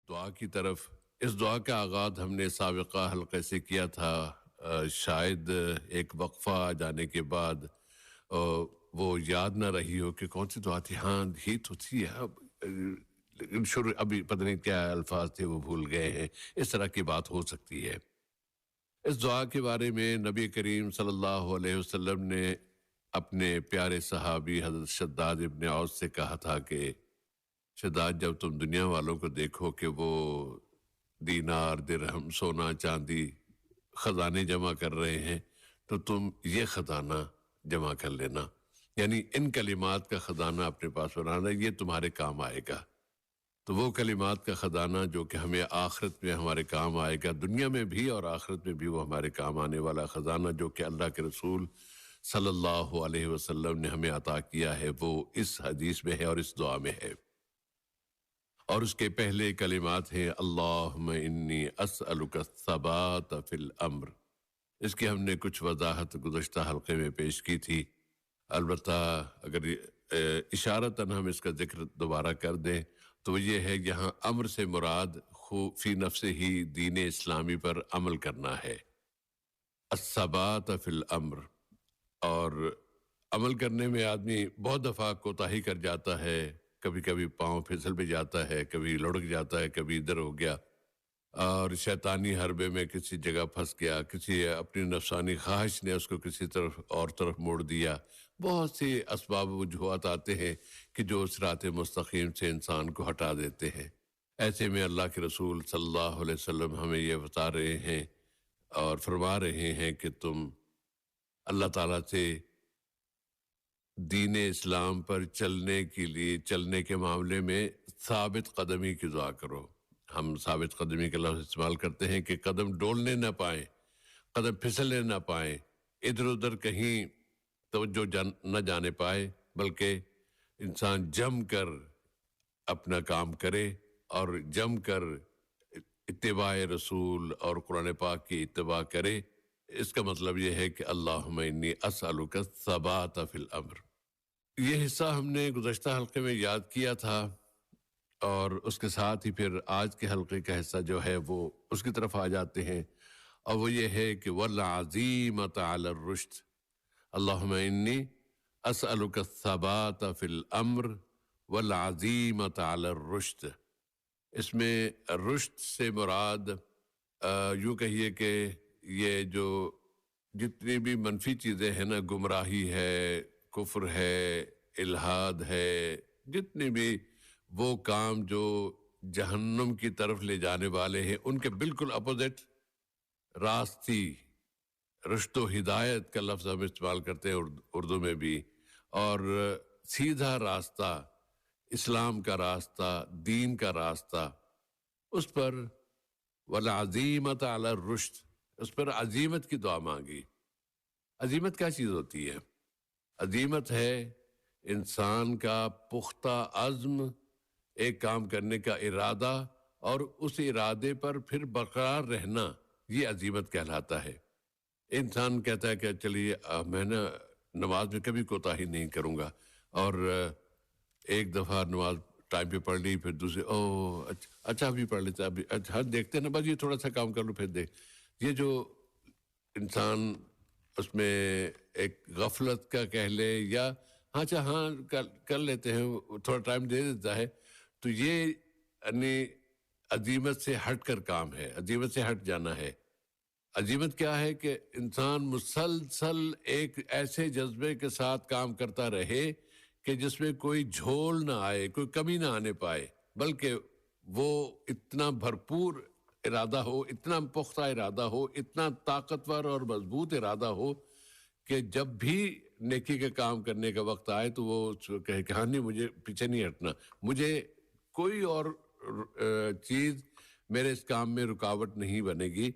دعا کی طرف. اس دعا کا آغاز ہم نے سابقہ حلقے سے کیا تھا. شاید ایک وقفہ آ جانے کے بعد وہ یاد نہ رہی ہو کہ کون سی دعا تھی. ہاں ہی تو تھی لیکن شروع ابھی پتہ نہیں کیا الفاظ تھے وہ بھول گئے ہیں. اس طرح کی بات ہو سکتی ہے. اس دعا کے بارے میں نبی کریم صلی اللہ علیہ وسلم نے اپنے پیارے صحابی حضرت شداد ابن اوس سے کہا تھا کہ شداد جب تم دنیا والوں کو دیکھو کہ وہ دینار درہم سونا چاندی خزانے جمع کر رہے ہیں تو تم یہ خزانہ جمع کر لینا. یعنی ان کلمات کا خزانہ اپنے پاس بنانا, یہ تمہارے کام آئے گا. تو وہ کلمات کا خزانہ جو کہ ہمیں آخرت میں ہمارے کام آئے گا, دنیا میں بھی اور آخرت میں بھی وہ ہمارے کام آنے والا خزانہ جو کہ اللہ کے رسول صلی اللہ علیہ وسلم نے ہمیں عطا کیا ہے, وہ اس حدیث میں ہے اور اس دعا میں ہے. اور اس کے پہلے کلمات ہیں اللہم انی اسألک الثبات فی الامر. اس کی ہم نے کچھ وضاحت گزشتہ حلقے میں پیش کی تھی. البتہ اگر اشارتاً ہم اس کا ذکر دوبارہ کر دیں تو یہ ہے یہاں امر سے مراد فی نفس ہی دین اسلامی پر عمل کرنا ہے. الثبات فی الامر. اور عمل کرنے میں آدمی بہت دفعہ کوتاہی کر جاتا ہے, کبھی کبھی پاؤں پھسل بھی جاتا ہے, کبھی لڑک جاتا ہے, کبھی ادھر ہو گیا اور شیطانی حربے میں کسی جگہ پھنس گیا, کسی اپنی نفسانی خواہش نے اس کو کسی طرف اور طرف موڑ دیا. بہت سی اسباب وجوہات آتے ہیں کہ جو صراط مستقیم سے انسان کو ہٹا دیتے ہیں. ایسے میں اللہ کے رسول صلی اللہ علیہ وسلم ہمیں یہ بتا رہے ہیں اور فرما رہے ہیں کہ تم اللہ تعالیٰ سے دین اسلام پر چلنے کے معاملے میں ثابت قدمی کی دعا کرو. ہم ثابت قدمی کا لفظ استعمال کرتے ہیں کہ قدم ڈولنے نہ پائیں, قدم پھسلنے نہ پائیں, ادھر ادھر کہیں توجہ نہ جانے پائے, بلکہ انسان جم کر اپنا کام کرے اور جم کر اتباع رسول اور قرآن پاک کی اتباع کرے. اس کا مطلب یہ ہے کہ اللہم انی اسألک الثبات فی الامر. یہ حصہ ہم نے گزشتہ حلقے میں یاد کیا تھا اور اس کے ساتھ ہی پھر آج کے حلقے کا حصہ جو ہے وہ اس کی طرف آ جاتے ہیں, اور وہ یہ ہے کہ والعزیمۃ علی الرشد. اللہم انی اسألک الثبات فی الامر والعزیمۃ علی الرشد. اس میں رشد سے مراد یوں کہیے کہ یہ جو جتنی بھی منفی چیزیں ہیں نا, گمراہی ہے, کفر ہے, الحاد ہے, جتنے بھی وہ کام جو جہنم کی طرف لے جانے والے ہیں, ان کے بالکل اپوزٹ راستی, رشد و ہدایت کا لفظ ہم استعمال کرتے ہیں اردو میں بھی, اور سیدھا راستہ, اسلام کا راستہ, دین کا راستہ, اس پر والعزیمۃ علی الرشد, اس پر عزیمت کی دعا مانگی. عزیمت کیا چیز ہوتی ہے؟ عزیمت ہے انسان کا پختہ عزم, ایک کام کرنے کا ارادہ اور اس ارادے پر پھر برقرار رہنا, یہ عزیمت کہلاتا ہے. انسان کہتا ہے کہ چلیے میں نماز میں کبھی کوتاہی نہیں کروں گا, اور ایک دفعہ نماز ٹائم پہ پڑھ لی, پھر دوسرے اچھا ابھی پڑھ لیتے, ابھی اچھا دیکھتے نا, بس یہ تھوڑا سا کام کر لوں پھر دیکھ. یہ جو انسان اس میں ایک غفلت کا کہہ لے یا اچھا ہاں کر لیتے ہیں, تھوڑا ٹائم دے دیتا ہے, تو یہ یعنی عزیمت سے ہٹ کر کام ہے, عزیمت سے ہٹ جانا ہے. عزیمت کیا ہے کہ انسان مسلسل ایک ایسے جذبے کے ساتھ کام کرتا رہے کہ جس میں کوئی جھول نہ آئے, کوئی کمی نہ آنے پائے, بلکہ وہ اتنا بھرپور ارادہ ہو, اتنا پختہ ارادہ ہو, اتنا طاقتور اور مضبوط ارادہ ہو کہ جب بھی نیکی کا کام کرنے کا وقت آئے تو وہ کہے کہ ہاں نہیں, مجھے پیچھے نہیں ہٹنا, مجھے کوئی اور چیز میرے اس کام میں رکاوٹ نہیں بنے گی.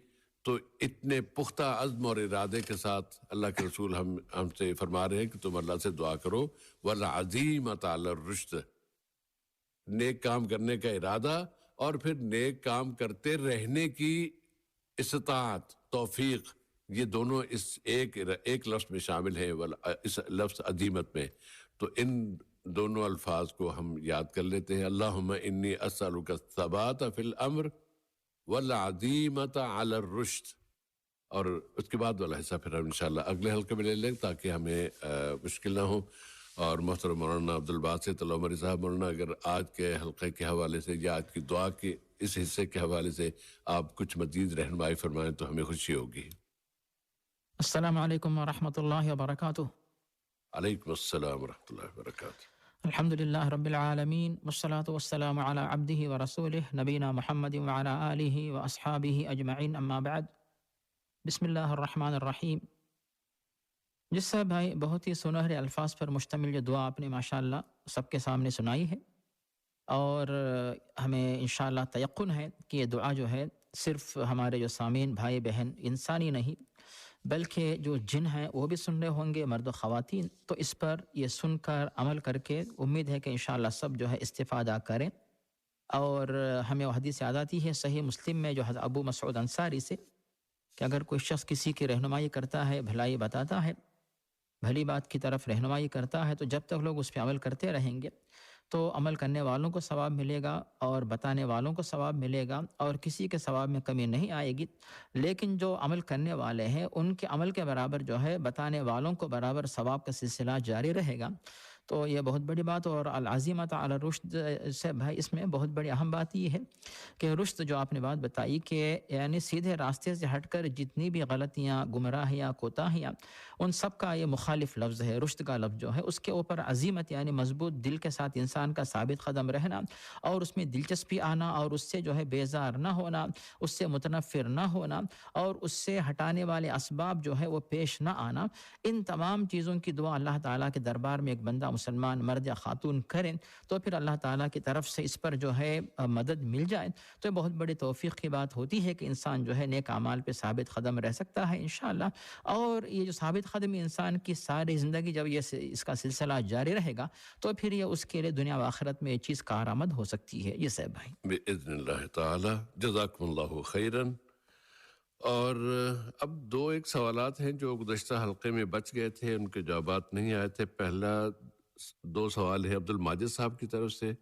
تو اتنے پختہ عزم اور ارادے کے ساتھ اللہ کے رسول ہم سے فرما رہے ہیں کہ تم اللہ سے دعا کرو والعزیمۃ علی الرشد, نیک کام کرنے کا ارادہ اور پھر نیک کام کرتے رہنے کی استطاعت, توفیق, یہ دونوں اس ایک لفظ میں شامل ہیں, اس لفظ عزیمت میں. تو ان دونوں الفاظ کو ہم یاد کر لیتے ہیں. اللہم انی اسألک الثبات فی الامر والعزیمۃ علی الرشد. اور اس کے بعد والا حصہ پھر ہم انشاءاللہ اگلے حلقے میں لے لیں تاکہ ہمیں مشکل نہ ہو. اور محترم مولانا عبدالباسط العمری صاحب، مولانا اگر آج کے حلقے کے حوالے سے یا آج کی دعا کے اس حصے کے حوالے سے آپ کچھ مزید رہنمائی فرمائیں تو ہمیں خوشی ہوگی. السلام علیکم ورحمۃ اللہ وبرکاتہ. علیکم السلام ورحمۃ اللہ وبرکاتہ. الحمد للہ رب العالمین والصلاة والسلام علی عبدہ ورسولہ نبینا محمد وعلی آلہ واصحابہ اجمعین، اما بعد. بسم اللہ الرحمن الرحیم. جس سے بھائی بہت ہی سنہرے الفاظ پر مشتمل یہ دعا آپ نے ماشاءاللہ سب کے سامنے سنائی ہے، اور ہمیں انشاءاللہ تیقن ہے کہ یہ دعا جو ہے صرف ہمارے جو سامعین بھائی بہن انسانی نہیں بلکہ جو جن ہیں وہ بھی سن رہے ہوں گے، مرد و خواتین. تو اس پر یہ سن کر عمل کر کے امید ہے کہ انشاءاللہ سب جو ہے استفادہ کریں. اور ہمیں وہ حدیث یاد آتی ہے صحیح مسلم میں جو حضرت ابو مسعود انصاری سے، کہ اگر کوئی شخص کسی کی رہنمائی کرتا ہے، بھلائی بتاتا ہے، بھلی بات کی طرف رہنمائی کرتا ہے، تو جب تک لوگ اس پہ عمل کرتے رہیں گے تو عمل کرنے والوں کو ثواب ملے گا اور بتانے والوں کو ثواب ملے گا اور کسی کے ثواب میں کمی نہیں آئے گی. لیکن جو عمل کرنے والے ہیں ان کے عمل کے برابر جو ہے بتانے والوں کو برابر ثواب کا سلسلہ جاری رہے گا. تو یہ بہت بڑی بات. اور العزیمۃ علی الرشد سے بھائی اس میں بہت بڑی اہم بات یہ ہے کہ رشد جو آپ نے بات بتائی کہ یعنی سیدھے راستے سے ہٹ کر جتنی بھی غلطیاں، گمراہیاں، کوتاہیاں، ان سب کا یہ مخالف لفظ ہے. رشد کا لفظ جو ہے اس کے اوپر عزیمت یعنی مضبوط دل کے ساتھ انسان کا ثابت قدم رہنا اور اس میں دلچسپی آنا اور اس سے جو ہے بیزار نہ ہونا، اس سے متنفر نہ ہونا اور اس سے ہٹانے والے اسباب جو ہے وہ پیش نہ آنا، ان تمام چیزوں کی دعا اللہ تعالیٰ کے دربار میں ایک بندہ مسلمان مرد یا خاتون کریں تو پھر اللہ تعالیٰ کی طرف سے اس پر جو ہے مدد مل جائے تو یہ بہت بڑی توفیق کی بات ہوتی ہے کہ انسان جو ہے نیک اعمال پہ ثابت قدم رہ سکتا ہے انشاءاللہ. اور یہ جو ثابت قدمی انسان کی ساری زندگی جب یہ اس کا سلسلہ جاری رہے گا تو پھر یہ اس کے لیے دنیا و آخرت میں یہ چیز کارآمد ہو سکتی ہے. یہ صاحب بھائی بإذن اللہ تعالی. جزاکم اللہ خیراً. اور اب دو ایک سوالات ہیں جو گزشتہ حلقے میں بچ گئے تھے، ان کے جوابات نہیں آئے تھے. پہلا دو سوال ہے عبدالماجد صاحب کی طرف سے.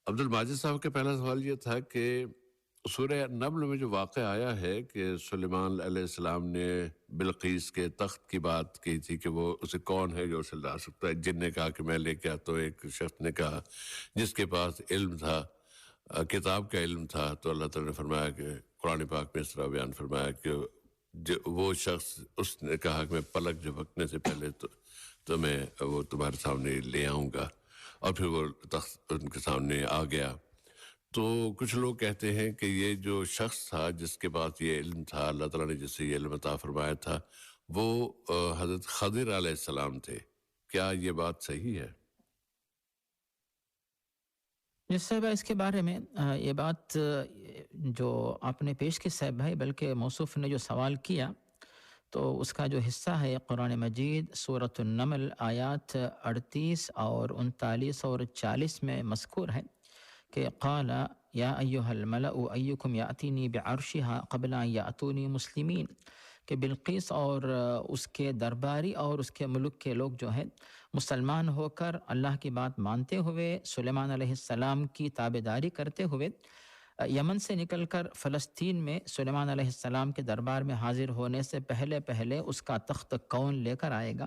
عبدالماجد صاحب کا پہلا سوال یہ تھا کہ سورہ نمل میں جو واقعہ آیا ہے کہ سلیمان علیہ السلام نے بلقیس کے تخت کی بات کی تھی کہ وہ اسے کون ہے جو اسے لا سکتا ہے. جن نے کہا کہ میں لے کے آتا ہوں. ایک شخص نے کہا جس کے پاس علم تھا، کتاب کا علم تھا. تو اللہ تعالیٰ نے فرمایا کہ قرآن پاک میں اس طرح بیان فرمایا کہ وہ شخص اس نے کہا کہ میں پلک جھپکنے سے پہلے تو میں وہ تمہارے سامنے لے آؤں گا، اور پھر وہ تخت ان کے سامنے آ گیا. تو کچھ لوگ کہتے ہیں کہ یہ جو شخص تھا جس کے پاس یہ علم تھا، اللہ تعالیٰ نے جس سے یہ علم عطا فرمایا تھا، وہ حضرت خضر علیہ السلام تھے. کیا یہ بات صحیح ہے؟ جس صاحب اس کے بارے میں یہ بات جو آپ نے پیش کی صاحب بھائی، بلکہ موصوف نے جو سوال کیا تو اس کا جو حصہ ہے قرآن مجید سورۃ النمل آیات 38 اور 39 اور 40 میں مذکور ہے کہ قال یا ایھا الملأ ایکم یاتینی بعرشها قبل ان یاتونی مسلمین، کہ بلقیس اور اس کے درباری اور اس کے ملک کے لوگ جو ہیں مسلمان ہو کر اللہ کی بات مانتے ہوئے، سلیمان علیہ السلام کی تابعداری کرتے ہوئے یمن سے نکل کر فلسطین میں سلیمان علیہ السلام کے دربار میں حاضر ہونے سے پہلے اس کا تخت کون لے کر آئے گا.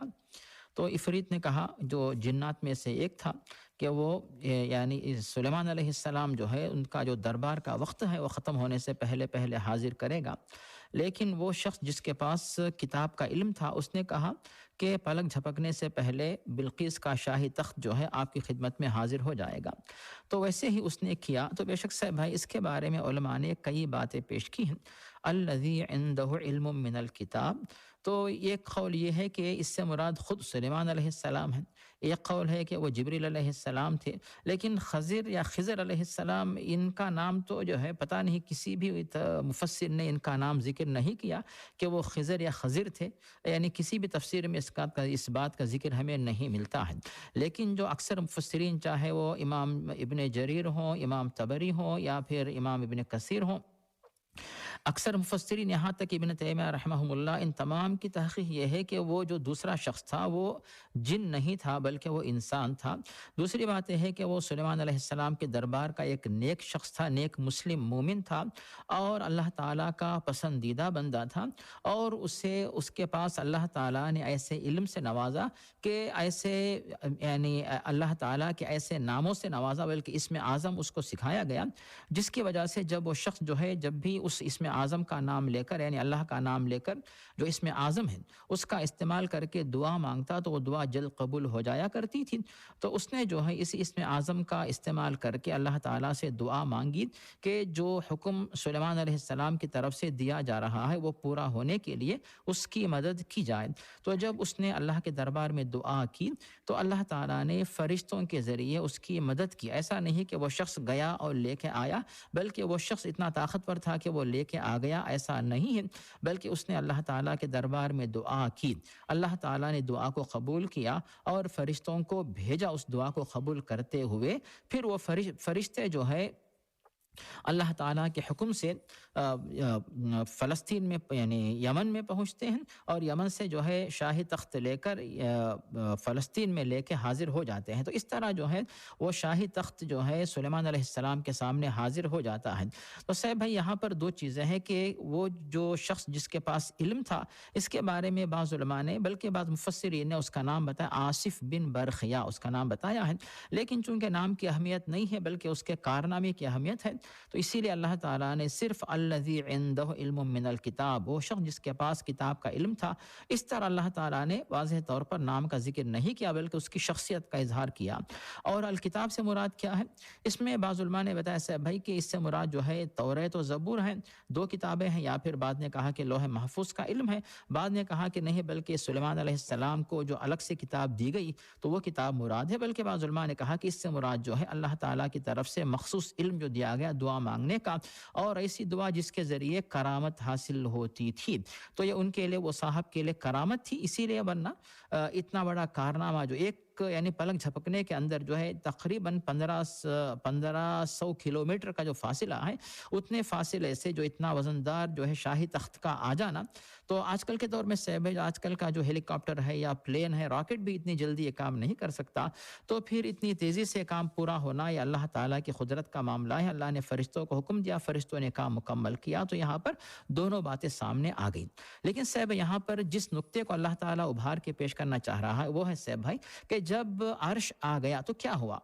تو عفریت نے کہا، جو جنات میں سے ایک تھا، کہ وہ یعنی سلیمان علیہ السلام جو ہے ان کا جو دربار کا وقت ہے وہ ختم ہونے سے پہلے حاضر کرے گا. لیکن وہ شخص جس کے پاس کتاب کا علم تھا اس نے کہا کہ پلک جھپکنے سے پہلے بلقیس کا شاہی تخت جو ہے آپ کی خدمت میں حاضر ہو جائے گا. تو ویسے ہی اس نے کیا. تو بے شک سے بھائی اس کے بارے میں علماء نے کئی باتیں پیش کی ہیں. الذی عنده علم من الکتاب، تو ایک قول یہ ہے کہ اس سے مراد خود سلیمان علیہ السلام ہیں. ایک قول ہے کہ وہ جبریل علیہ السلام تھے. لیکن خضر یا خضر علیہ السلام، ان کا نام تو جو ہے پتہ نہیں، کسی بھی مفسر نے ان کا نام ذکر نہیں کیا کہ وہ خضر یا خضر تھے. یعنی کسی بھی تفسیر میں اس بات کا ذکر ہمیں نہیں ملتا ہے. لیکن جو اکثر مفسرین، چاہے وہ امام ابن جریر ہوں، امام طبری ہوں یا پھر امام ابن کثیر ہوں، اکثر مفسرین یہاں تک ابن تیمیہ رحمہ اللہ ان تمام کی تحقیق یہ ہے کہ وہ جو دوسرا شخص تھا وہ جن نہیں تھا بلکہ وہ انسان تھا۔ دوسری بات یہ ہے کہ وہ سلیمان علیہ السلام کے دربار کا ایک نیک شخص تھا، نیک مسلم مومن تھا اور اللہ تعالیٰ کا پسندیدہ بندہ تھا، اور اس کے پاس اللہ تعالیٰ نے ایسے علم سے نوازا کہ ایسے یعنی اللہ تعالیٰ کے ایسے ناموں سے نوازا، بلکہ اسم اعظم اس کو سکھایا گیا، جس کی وجہ سے جب وہ شخص جو ہے جب بھی اس اسم اعظم کا نام لے کر یعنی اللہ کا نام لے کر جو اسم اعظم ہے اس کا استعمال کر کے دعا مانگتا تو وہ دعا جلد قبول ہو جایا کرتی تھی۔ تو اس نے جو ہے اس اسم اعظم کا استعمال کر کے اللہ تعالیٰ سے دعا مانگی کہ جو حکم سلیمان علیہ السلام کی طرف سے دیا جا رہا ہے وہ پورا ہونے کے لیے اس کی مدد کی جائے۔ تو جب اس نے اللہ کے دربار میں دعا کی تو اللہ تعالیٰ نے فرشتوں کے ذریعے اس کی مدد کی۔ ایسا نہیں کہ وہ شخص گیا اور لے کے آیا، بلکہ وہ شخص اتنا طاقتور تھا کہ وہ لے کے آ گیا، ایسا نہیں ہے، بلکہ اس نے اللہ تعالیٰ کے دربار میں دعا کی، اللہ تعالیٰ نے دعا کو قبول کیا اور فرشتوں کو بھیجا اس دعا کو قبول کرتے ہوئے۔ پھر وہ فرشتے جو ہے اللہ تعالیٰ کے حکم سے فلسطین میں یعنی یمن میں پہنچتے ہیں، اور یمن سے جو ہے شاہی تخت لے کر فلسطین میں لے کے حاضر ہو جاتے ہیں۔ تو اس طرح جو ہے وہ شاہی تخت جو ہے سلیمان علیہ السلام کے سامنے حاضر ہو جاتا ہے۔ تو صاحب بھائی یہاں پر دو چیزیں ہیں کہ وہ جو شخص جس کے پاس علم تھا اس کے بارے میں بعض علماء نے بلکہ بعض مفسرین نے اس کا نام بتایا، آصف بن برخیا اس کا نام بتایا ہے، لیکن چونکہ نام کی اہمیت نہیں ہے بلکہ اس کے کارنامے کی اہمیت ہے، تو اسی لیے اللہ تعالیٰ نے صرف الذی عنده علم من الکتاب، وہ شخص جس کے پاس کتاب کا علم تھا، اس طرح اللہ تعالیٰ نے واضح طور پر نام کا ذکر نہیں کیا بلکہ اس کی شخصیت کا اظہار کیا۔ اور الکتاب سے مراد کیا ہے؟ اس میں بعض علماء نے بتایا صاحب بھائی کہ اس سے مراد جو ہے توریت و زبور ہیں، دو کتابیں ہیں، یا پھر بعد نے کہا کہ لوح محفوظ کا علم ہے، بعد نے کہا کہ نہیں بلکہ سلیمان علیہ السلام کو جو الگ سے کتاب دی گئی تو وہ کتاب مراد ہے، بلکہ بعض علماء نے کہا کہ اس سے مراد جو ہے اللہ تعالیٰ کی طرف سے مخصوص علم جو دیا گیا دعا مانگنے کا، اور ایسی دعا جس کے ذریعے کرامت حاصل ہوتی تھی، تو یہ ان کے لیے وہ صاحب کے لیے کرامت تھی، اسی لیے ورنہ اتنا بڑا کارنامہ جو ایک یعنی پلک جھپکنے کے اندر جو ہے تقریباً 1500 کلومیٹر کا جو فاصلہ ہے، اتنے فاصلے سے جو اتنا وزندار جو ہے شاہی تخت کا آ جانا، تو آج کل کے دور میں صاحب آج کل کا جو ہیلی کاپٹر ہے یا پلین ہے، راکٹ بھی اتنی جلدی یہ کام نہیں کر سکتا، تو پھر اتنی تیزی سے کام پورا ہونا یہ اللہ تعالیٰ کی قدرت کا معاملہ ہے۔ اللہ نے فرشتوں کو حکم دیا، فرشتوں نے کام مکمل کیا، تو یہاں پر دونوں باتیں سامنے آ گئی۔ لیکن صاحب یہاں پر جس نقطے کو اللہ تعالیٰ ابھار کے پیش کرنا چاہ رہا ہے وہ ہے صاحب بھائی کہ جب عرش آ گیا تو کیا ہوا؟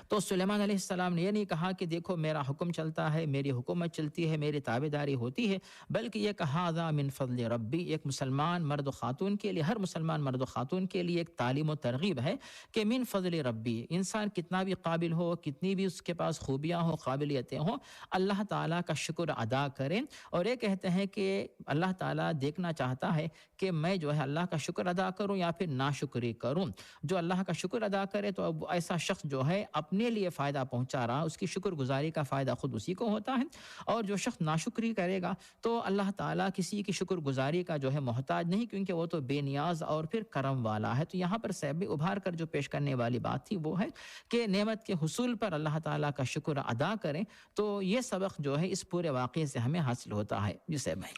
تو سلیمان علیہ السلام نے یہ نہیں کہا کہ دیکھو میرا حکم چلتا ہے، میری حکومت چلتی ہے، میری تابعداری ہوتی ہے، بلکہ یہ کہا ذا من فضل ربی، ایک مسلمان مرد و خاتون کے لیے، ہر مسلمان مرد و خاتون کے لیے ایک تعلیم و ترغیب ہے کہ من فضل ربی، انسان کتنا بھی قابل ہو، کتنی بھی اس کے پاس خوبیاں ہوں، قابلیتیں ہوں، اللہ تعالیٰ کا شکر ادا کریں۔ اور یہ کہتے ہیں کہ اللہ تعالیٰ دیکھنا چاہتا ہے کہ میں جو ہے اللہ کا شکر ادا کروں یا پھر ناشکری کروں۔ جو اللہ کا شکر ادا کرے تو اب ایسا شخص جو ہے اپنے لیے فائدہ پہنچا رہا، اس کی شکر گزاری کا فائدہ خود اسی کو ہوتا ہے، اور جو شخص ناشکری کرے گا تو اللہ تعالیٰ کسی کی شکر گزاری کا جو ہے محتاج نہیں، کیونکہ وہ تو بے نیاز اور پھر کرم والا ہے۔ تو یہاں پر صاحب ابھار کر جو پیش کرنے والی بات تھی وہ ہے کہ نعمت کے حصول پر اللہ تعالیٰ کا شکر ادا کریں، تو یہ سبق جو ہے اس پورے واقعے سے ہمیں حاصل ہوتا ہے۔ جی صاحب بھائی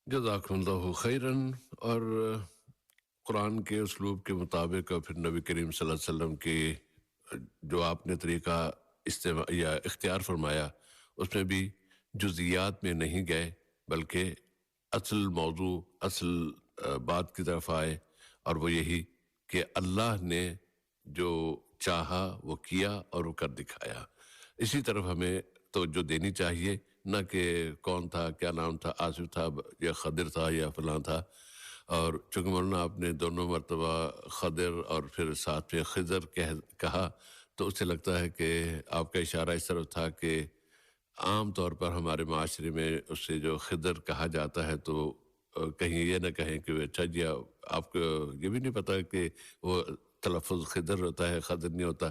جزاکم اللہ خیراً۔ اور قرآن کے اسلوب کے مطابق اور پھر نبی کریم صلی اللہ علیہ وسلم کے جو آپ نے طریقہ استعمال یا اختیار فرمایا اس میں بھی جزیات میں نہیں گئے بلکہ اصل موضوع اصل بات کی طرف آئے، اور وہ یہی کہ اللہ نے جو چاہا وہ کیا اور وہ کر دکھایا۔ اسی طرف ہمیں توجہ دینی چاہیے، نہ کہ کون تھا، کیا نام تھا، آصف تھا یا خضر تھا یا فلاں تھا۔ اور چونکہ مولانا آپ نے دونوں مرتبہ خضر اور پھر ساتھ میں خضر کہا تو اس سے لگتا ہے کہ آپ کا اشارہ اس طرف تھا کہ عام طور پر ہمارے معاشرے میں اس سے جو خضر کہا جاتا ہے تو کہیں یہ نہ کہیں کہ اچھا جی آپ کو یہ بھی نہیں پتا کہ وہ تلفظ خضر ہوتا ہے، خضر نہیں ہوتا۔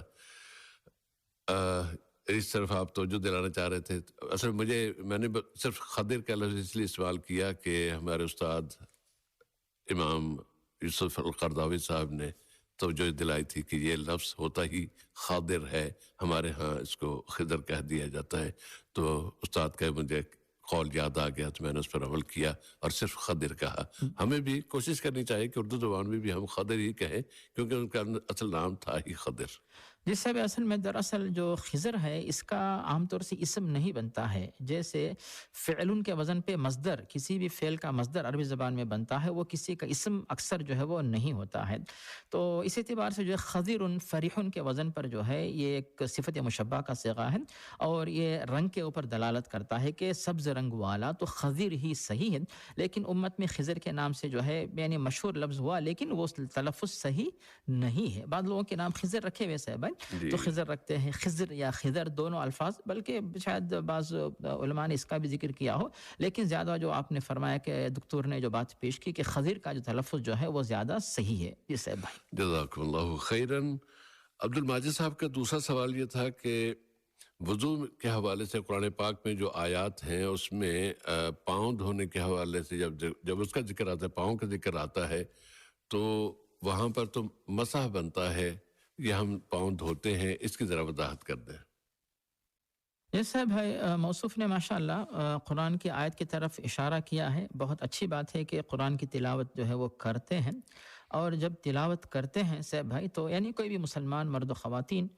اس طرف آپ توجہ دلانا چاہ رہے تھے۔ اصل میں نے صرف خضر کا لفظ اس لیے استعمال کیا کہ ہمارے استاد امام یوسف القرضاوی صاحب نے توجہ دلائی تھی کہ یہ لفظ ہوتا ہی خاضر ہے، ہمارے ہاں اس کو خضر کہہ دیا جاتا ہے، تو استاد کا مجھے قول یاد آ گیا تو میں نے اس پر عمل کیا اور صرف خضر کہا. ہمیں بھی کوشش کرنی چاہیے کہ اردو زبان میں بھی ہم خضر ہی کہیں، کیونکہ ان کا اصل نام تھا ہی خضر. جس سے اصل میں دراصل جو خضر ہے اس کا عام طور سے اسم نہیں بنتا ہے. جیسے فعل کے وزن پہ مصدر، کسی بھی فعل کا مصدر عربی زبان میں بنتا ہے، وہ کسی کا اسم اکثر جو ہے وہ نہیں ہوتا ہے. تو اس اعتبار سے جو ہے خضر فریح کے وزن پر جو ہے یہ ایک صفت مشبہ کا صیغہ ہے، اور یہ رنگ کے اوپر دلالت کرتا ہے کہ سبز رنگ والا، تو خضر ہی صحیح ہے. لیکن امت میں خضر کے نام سے جو ہے یعنی مشہور لفظ ہوا، لیکن وہ تلفظ صحیح نہیں ہے. بعض لوگوں کے نام خضر رکھے ہوئے صاحب جی تو خضر رکھتے ہیں، خضر یا خضر دونوں الفاظ، بلکہ شاید بعض علماء نے اس کا بھی ذکر کیا ہو، لیکن زیادہ جو آپ نے فرمایا کہ دکتور نے جو بات پیش کی کہ خضر کا جو تلفظ جو ہے وہ زیادہ صحیح ہے. جی صاحب بھائی. جزاکم اللہ خیراً. عبد الماجد صاحب کا دوسرا سوال یہ تھا کہ وضو کے حوالے سے قرآن پاک میں جو آیات ہیں اس میں پاؤں دھونے کے حوالے سے جب اس کا ذکر آتا ہے، پاؤں کا ذکر آتا ہے، تو وہاں پر تو مسح بنتا ہے یا ہم پاؤں دھوتے ہیں؟ اس کی ذرا وضاحت کر دیں. یس صاحب بھائی، موصوف نے ماشاءاللہ قرآن کی آیت کی طرف اشارہ کیا ہے. بہت اچھی بات ہے کہ قرآن کی تلاوت جو ہے وہ کرتے ہیں، اور جب تلاوت کرتے ہیں صاحب بھائی تو یعنی کوئی بھی مسلمان مرد و خواتین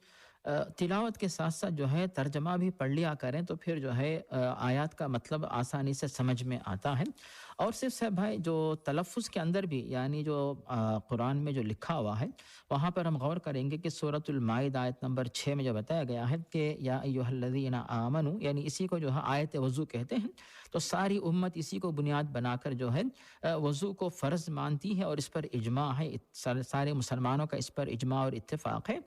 تلاوت کے ساتھ ساتھ جو ہے ترجمہ بھی پڑھ لیا کریں، تو پھر جو ہے آیات کا مطلب آسانی سے سمجھ میں آتا ہے. اور صرف صاحب بھائی جو تلفظ کے اندر بھی یعنی جو قرآن میں جو لکھا ہوا ہے وہاں پر ہم غور کریں گے کہ سورۃ المائدہ آیت نمبر 6 میں جو بتایا گیا ہے کہ یا ایھا الذین آمنوا، یعنی اسی کو جو ہے آیت وضو کہتے ہیں. تو ساری امت اسی کو بنیاد بنا کر جو ہے وضو کو فرض مانتی ہے، اور اس پر اجماع ہے، سارے مسلمانوں کا اس پر اجماع اور اتفاق ہے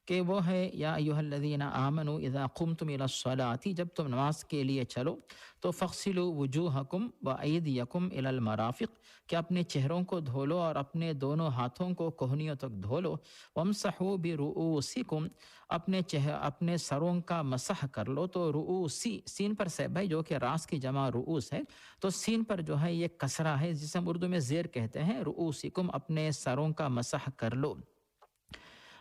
کہ وہ ہے یا ایھا الذین آمنوا اذا قمتم الی الصلاۃ، جب تم نماز کے لیے چلو تو فاغسلوا وجوہکم وایدیکم الی المرافق، کہ اپنے چہروں کو دھو لو اور اپنے دونوں ہاتھوں کو کوہنیوں تک دھو لو. وامسحوا برؤوسکم، اپنے سروں کا مسح کر لو. تو رؤوسی سین پر سے بھائی جو کہ راس کی جمع رؤوس ہے، تو سین پر جو ہے یہ کسرہ ہے جسے ہم اردو میں زیر کہتے ہیں. رؤوسکم، اپنے سروں کا مسح کر لو.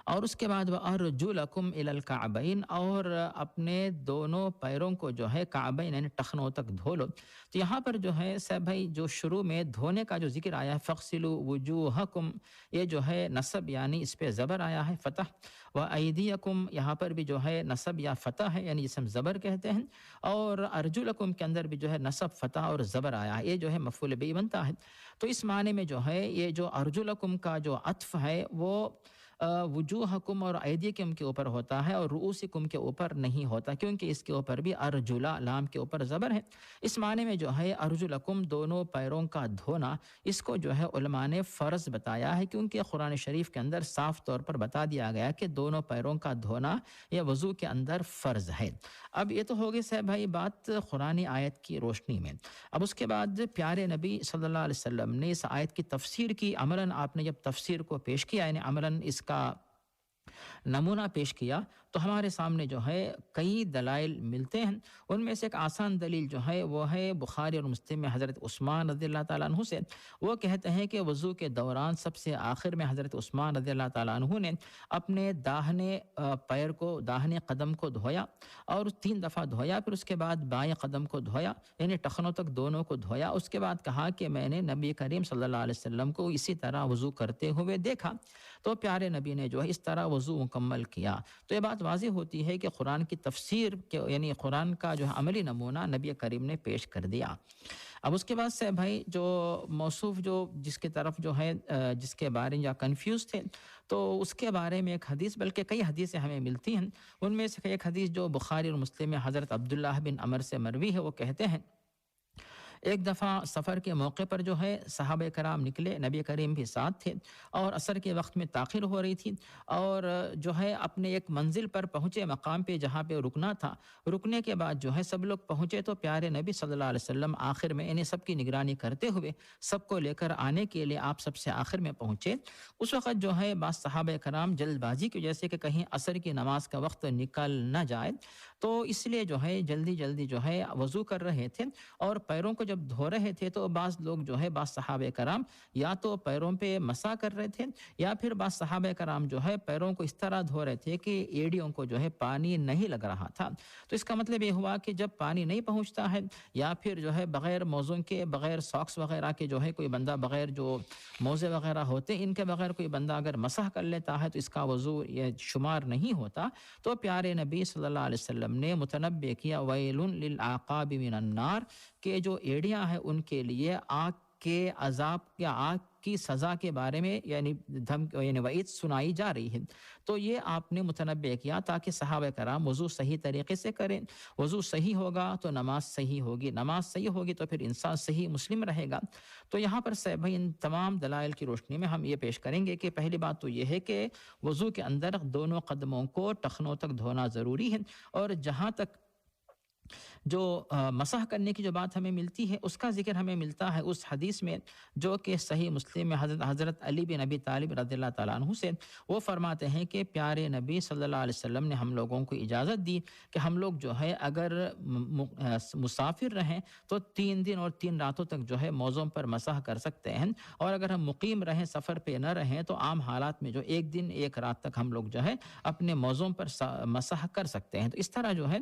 اور اس کے بعد وَأَرْجُلَكُمْ إِلَى الْكَعْبَيْنِ، اور اپنے دونوں پیروں کو جو ہے کعبین یعنی ٹخنوں تک دھو لو. تو یہاں پر جو ہے صاحب بھائی جو شروع میں دھونے کا جو ذکر آیا ہے فَاغْسِلُوا وُجُوهَكُمْ، یہ جو ہے نصب یعنی اس پہ زبر آیا ہے فتح. وَأَيْدِيَكُمْ، یہاں پر بھی جو ہے نصب یا فتح ہے یعنی جسے ہم زبر کہتے ہیں. اور ارجلکم کے اندر بھی جو ہے نصب فتح اور زبر آیا ہے، یہ جو ہے مفعول بہ بنتا ہے. تو اس معنی میں جو ہے یہ جو ارجلکم کا جو عطف ہے وہ وجوہکم اور ایدیکم کے اوپر ہوتا ہے، اور رؤوسکم کے اوپر نہیں ہوتا، کیونکہ اس کے اوپر بھی ارجلا لام کے اوپر زبر ہے. اس معنی میں جو ہے ارجلکم دونوں پیروں کا دھونا، اس کو جو ہے علماء نے فرض بتایا ہے، کیونکہ قرآن شریف کے اندر صاف طور پر بتا دیا گیا کہ دونوں پیروں کا دھونا یہ وضو کے اندر فرض ہے. اب یہ تو ہو گئی صاحب بھائی بات قرآن آیت کی روشنی میں. اب اس کے بعد پیارے نبی صلی اللہ علیہ وسلم نے اس آیت کی تفسیر کی. عملاً آپ نے جب تفسیر کو پیش کیا یعنی عملاً اس کا نمونہ پیش کیا، تو ہمارے سامنے جو ہے کئی دلائل ملتے ہیں. ان میں سے ایک آسان دلیل جو ہے وہ ہے بخاری اور مسلم میں حضرت عثمان رضی اللہ تعالیٰ عنہ سے. وہ کہتے ہیں کہ وضو کے دوران سب سے آخر میں حضرت عثمان رضی اللہ تعالیٰ عنہ نے اپنے داہنے پیر کو، داہنے قدم کو دھویا اور 3 دفعہ دھویا. پھر اس کے بعد بائیں قدم کو دھویا یعنی ٹخنوں تک دونوں کو دھویا. اس کے بعد کہا کہ میں نے نبی کریم صلی اللہ علیہ وسلم کو اسی طرح وضو کرتے ہوئے دیکھا. تو پیارے نبی نے جو ہے اس طرح وضو مکمل کیا. تو یہ بات واضح ہوتی ہے کہ قرآن کی تفسیر کے یعنی قرآن کا جو عملی نمونہ نبی کریم نے پیش کر دیا. اب اس کے بعد سے بھائی جو موصوف جو جس کی طرف جو ہے جس کے بارے میں یا کنفیوز تھے، تو اس کے بارے میں ایک حدیث بلکہ کئی حدیثیں ہمیں ملتی ہیں. ان میں سے ایک حدیث جو بخاری اور مسلم میں حضرت عبداللہ بن عمر سے مروی ہے. وہ کہتے ہیں ایک دفعہ سفر کے موقع پر جو ہے صحابہ کرام نکلے، نبی کریم بھی ساتھ تھے، اور عصر کے وقت میں تاخیر ہو رہی تھی، اور جو ہے اپنے ایک منزل پر پہنچے، مقام پہ جہاں پہ رکنا تھا. رکنے کے بعد جو ہے سب لوگ پہنچے تو پیارے نبی صلی اللہ علیہ وسلم آخر میں انہیں سب کی نگرانی کرتے ہوئے سب کو لے کر آنے کے لیے آپ سب سے آخر میں پہنچے. اس وقت جو ہے بعض صحابہ کرام جلد بازی کی وجہ سے کہ کہیں عصر کی نماز کا وقت نکل نہ جائے، تو اس لیے جو ہے جلدی جلدی جو ہے وضو کر رہے تھے، اور پیروں کو جب دھو رہے تھے تو بعض لوگ جو ہے بعض صحابہ کرام یا تو پیروں پہ مسح کر رہے تھے، یا پھر بعض صحابہ کرام جو ہے پیروں کو اس طرح دھو رہے تھے کہ ایڑیوں کو جو ہے پانی نہیں لگ رہا تھا۔ تو اس کا مطلب یہ ہوا کہ جب پانی نہیں پہنچتا ہے، یا پھر جو ہے بغیر موزوں کے، بغیر ساکس وغیرہ کے جو ہے کوئی بندہ، بغیر جو موزے وغیرہ ہوتے ان کے بغیر کوئی بندہ اگر مسح کر لیتا ہے تو اس کا وضو یہ شمار نہیں ہوتا۔ تو پیارے نبی صلی اللہ علیہ وسلم نے متنبہ کیا ویل للعقاب من النار، کہ جو ایڑیاں ہیں ان کے لیے آگ کے عذاب یا آگ کی سزا کے بارے میں یعنی وعید سنائی جا رہی ہے۔ تو یہ آپ نے متنبہ کیا تاکہ صحابہ کرام وضو صحیح طریقے سے کریں۔ وضو صحیح ہوگا تو نماز صحیح ہوگی، نماز صحیح ہوگی تو پھر انسان صحیح مسلم رہے گا۔ تو یہاں پر سے بھائی ان تمام دلائل کی روشنی میں ہم یہ پیش کریں گے کہ پہلی بات تو یہ ہے کہ وضو کے اندر دونوں قدموں کو ٹخنوں تک دھونا ضروری ہے، اور جہاں تک جو مسح کرنے کی جو بات ہمیں ملتی ہے اس کا ذکر ہمیں ملتا ہے اس حدیث میں جو کہ صحیح مسلم میں حضرت علی بن ابی طالب رضی اللہ تعالیٰ عنہ سے وہ فرماتے ہیں کہ پیارے نبی صلی اللہ علیہ وسلم نے ہم لوگوں کو اجازت دی کہ ہم لوگ جو ہے اگر مسافر رہیں تو 3 دن اور 3 راتوں تک جو ہے موزوں پر مسح کر سکتے ہیں، اور اگر ہم مقیم رہیں، سفر پہ نہ رہیں، تو عام حالات میں جو 1 دن 1 رات تک ہم لوگ جو ہے اپنے موزوں پر مسح کر سکتے ہیں۔ تو اس طرح جو ہے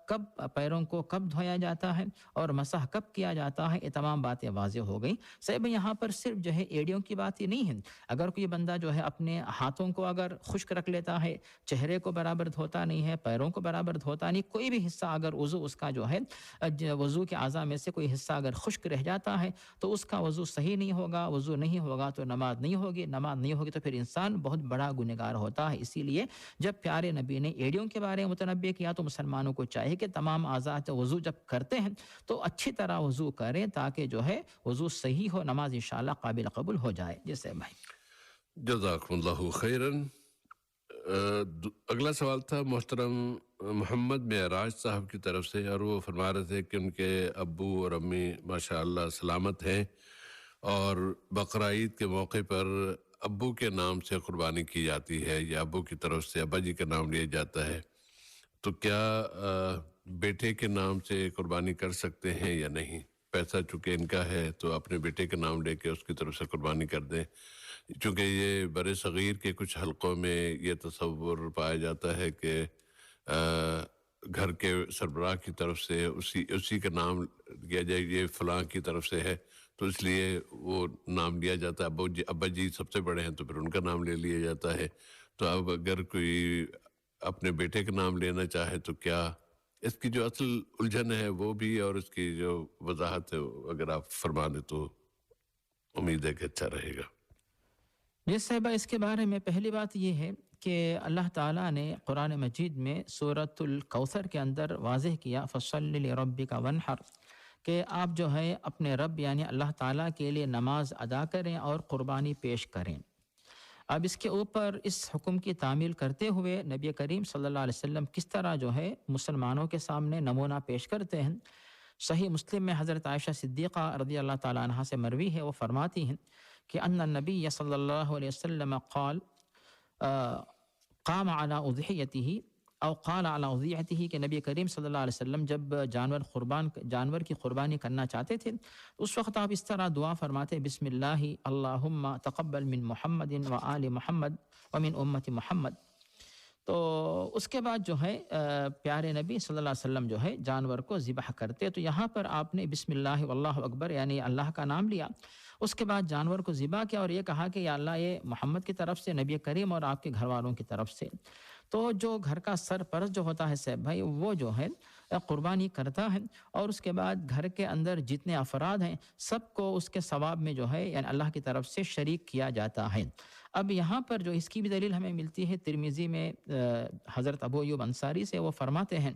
کب پیروں کو کب دھویا جاتا ہے اور مسح کب کیا جاتا ہے، یہ تمام باتیں واضح ہو گئی۔ صاحب یہاں پر صرف جو ہے ایڑیوں کی بات ہی نہیں ہے، اگر کوئی بندہ جو ہے اپنے ہاتھوں کو اگر خشک رکھ لیتا ہے، چہرے کو برابر دھوتا نہیں ہے، پیروں کو برابر دھوتا نہیں، کوئی بھی حصہ اگر وضو اس کا جو ہے وضو کے اعضاء میں سے کوئی حصہ اگر خشک رہ جاتا ہے تو اس کا وضو صحیح نہیں ہوگا، وضو نہیں ہوگا تو نماز نہیں ہوگی، نماز نہیں ہوگی تو پھر انسان بہت بڑا گنہگار ہوتا ہے۔ اسی لیے جب پیارے نبی نے ایڑیوں کے بارے میں متنبہ کیا تو مسلمانوں کو چاہیے کہ تمام اعضاء وضو جب کرتے ہیں تو اچھی طرح وضو کریں تاکہ جو ہے وضو صحیح ہو، نماز انشاءاللہ قابل قبول ہو جائے۔ جیسے بھائی جزاکم اللہ خیرن۔ اگلا سوال تھا محترم محمد معراج صاحب کی طرف سے، اور وہ فرما رہے تھے کہ ان کے ابو اور امی ماشاءاللہ سلامت ہیں، اور بقرعید کے موقع پر ابو کے نام سے قربانی کی جاتی ہے یا ابو کی طرف سے ابا جی کا نام لیا جاتا ہے، تو کیا بیٹے کے نام سے قربانی کر سکتے ہیں یا نہیں؟ پیسہ چونکہ ان کا ہے تو اپنے بیٹے کا نام لے کے اس کی طرف سے قربانی کر دیں، چونکہ یہ بر صغیر کے کچھ حلقوں میں یہ تصور پایا جاتا ہے کہ گھر کے سربراہ کی طرف سے اسی کا نام لیا جائے، یہ فلاں کی طرف سے ہے تو اس لیے وہ نام لیا جاتا ہے، ابا جی سب سے بڑے ہیں تو پھر ان کا نام لے لیا جاتا ہے۔ تو اب اگر کوئی اپنے بیٹے کا نام لینا چاہے تو کیا اس کی جو اصل الجھن ہے وہ بھی، اور اس کی جو وضاحت ہے اگر آپ فرما دیں تو امید ہے کہ اچھا رہے گا۔ جی صاحبہ، اس کے بارے میں پہلی بات یہ ہے کہ اللہ تعالیٰ نے قرآن مجید میں سورۃ الکوثر کے اندر واضح کیا فَصَلِّ لِرَبِّكَ وَانْحَرْ، کہ آپ جو ہے اپنے رب یعنی اللہ تعالیٰ کے لیے نماز ادا کریں اور قربانی پیش کریں۔ اب اس کے اوپر اس حکم کی تعمیل کرتے ہوئے نبی کریم صلی اللہ علیہ وسلم کس طرح جو ہے مسلمانوں کے سامنے نمونہ پیش کرتے ہیں، صحیح مسلم میں حضرت عائشہ صدیقہ رضی اللہ تعالیٰ عنہا سے مروی ہے، وہ فرماتی ہیں کہ ان النبی صلی اللہ علیہ وسلم قال قام على اضحیتہ او قال على اضحیتہ، کہ نبی کریم صلی اللہ علیہ وسلم جب جانور کی قربانی کرنا چاہتے تھے اس وقت آپ اس طرح دعا فرماتے بسم اللہ اللہم تقبل من محمد و آل محمد ومن امت محمد۔ تو اس کے بعد جو ہے پیارے نبی صلی اللہ علیہ وسلم جو ہے جانور کو ذبح کرتے، تو یہاں پر آپ نے بسم اللہ واللہ اکبر یعنی اللہ کا نام لیا، اس کے بعد جانور کو ذبح کیا اور یہ کہا کہ یا اللہ یہ محمد کی طرف سے، نبی کریم اور آپ کے گھر والوں کی طرف سے۔ تو جو گھر کا سرپرست جو ہوتا ہے صاحب بھائی، وہ جو ہے قربانی کرتا ہے، اور اس کے بعد گھر کے اندر جتنے افراد ہیں سب کو اس کے ثواب میں جو ہے یعنی اللہ کی طرف سے شریک کیا جاتا ہے۔ اب یہاں پر جو اس کی بھی دلیل ہمیں ملتی ہے ترمذی میں حضرت ابو ایوب انصاری سے، وہ فرماتے ہیں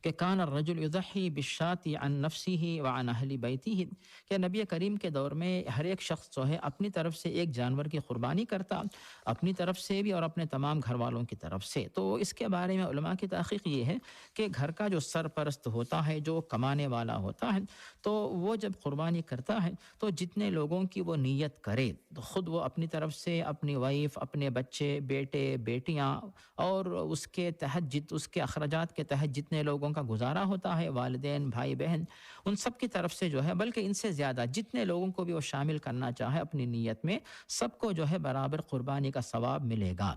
کہ کان الرجل یضحی بالشاۃ عن نفسہ وعن اہل بیتہ، کہ نبی کریم کے دور میں ہر ایک شخص جو ہے اپنی طرف سے ایک جانور کی قربانی کرتا، اپنی طرف سے بھی اور اپنے تمام گھر والوں کی طرف سے۔ تو اس کے بارے میں علماء کی تحقیق یہ ہے کہ گھر کا جو سرپرست ہوتا ہے، جو کمانے والا ہوتا ہے، تو وہ جب قربانی کرتا ہے تو جتنے لوگوں کی وہ نیت کرے، تو خود وہ اپنی طرف سے اپنی وائف، اپنے بچے، بیٹے بیٹیاں، اور اس کے تحت اس کے اخراجات کے تحت جتنے لوگوں کا گزارا ہوتا ہے، والدین، بھائی بہن، ان سب کی طرف سے جو ہے، بلکہ ان سے زیادہ جتنے لوگوں کو بھی وہ شامل کرنا چاہے اپنی نیت میں، سب کو جو ہے برابر قربانی کا ثواب ملے گا۔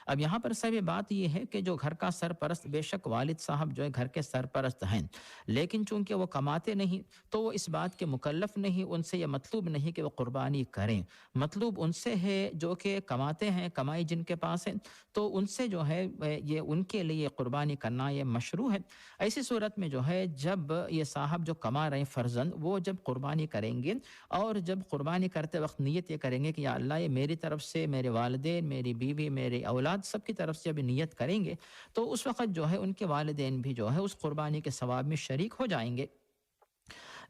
اب یہاں پر سب بات یہ ہے کہ جو گھر کا سرپرست، بے شک والد صاحب جو ہے گھر کے سرپرست ہیں، لیکن چونکہ وہ کماتے نہیں تو وہ اس بات کے مکلف نہیں، ان سے یہ مطلوب نہیں کہ وہ قربانی کریں، مطلوب ان سے ہے جو کہ کماتے ہیں، کمائی جن کے پاس ہے، تو ان سے جو ہے یہ ان کے لیے قربانی کرنا یہ مشروع ہے۔ ایسی صورت میں جو ہے جب یہ صاحب جو کما رہے ہیں فرزند، وہ جب قربانی کریں گے اور جب قربانی کرتے وقت نیت یہ کریں گے کہ یا اللہ یہ میری طرف سے، میرے والدین، میری بیوی، میرے اولاد، سب کی طرف سے ابھی نیت کریں گے، تو اس وقت جو ہے ان کے والدین بھی جو ہے اس قربانی کے ثواب میں شریک ہو جائیں گے۔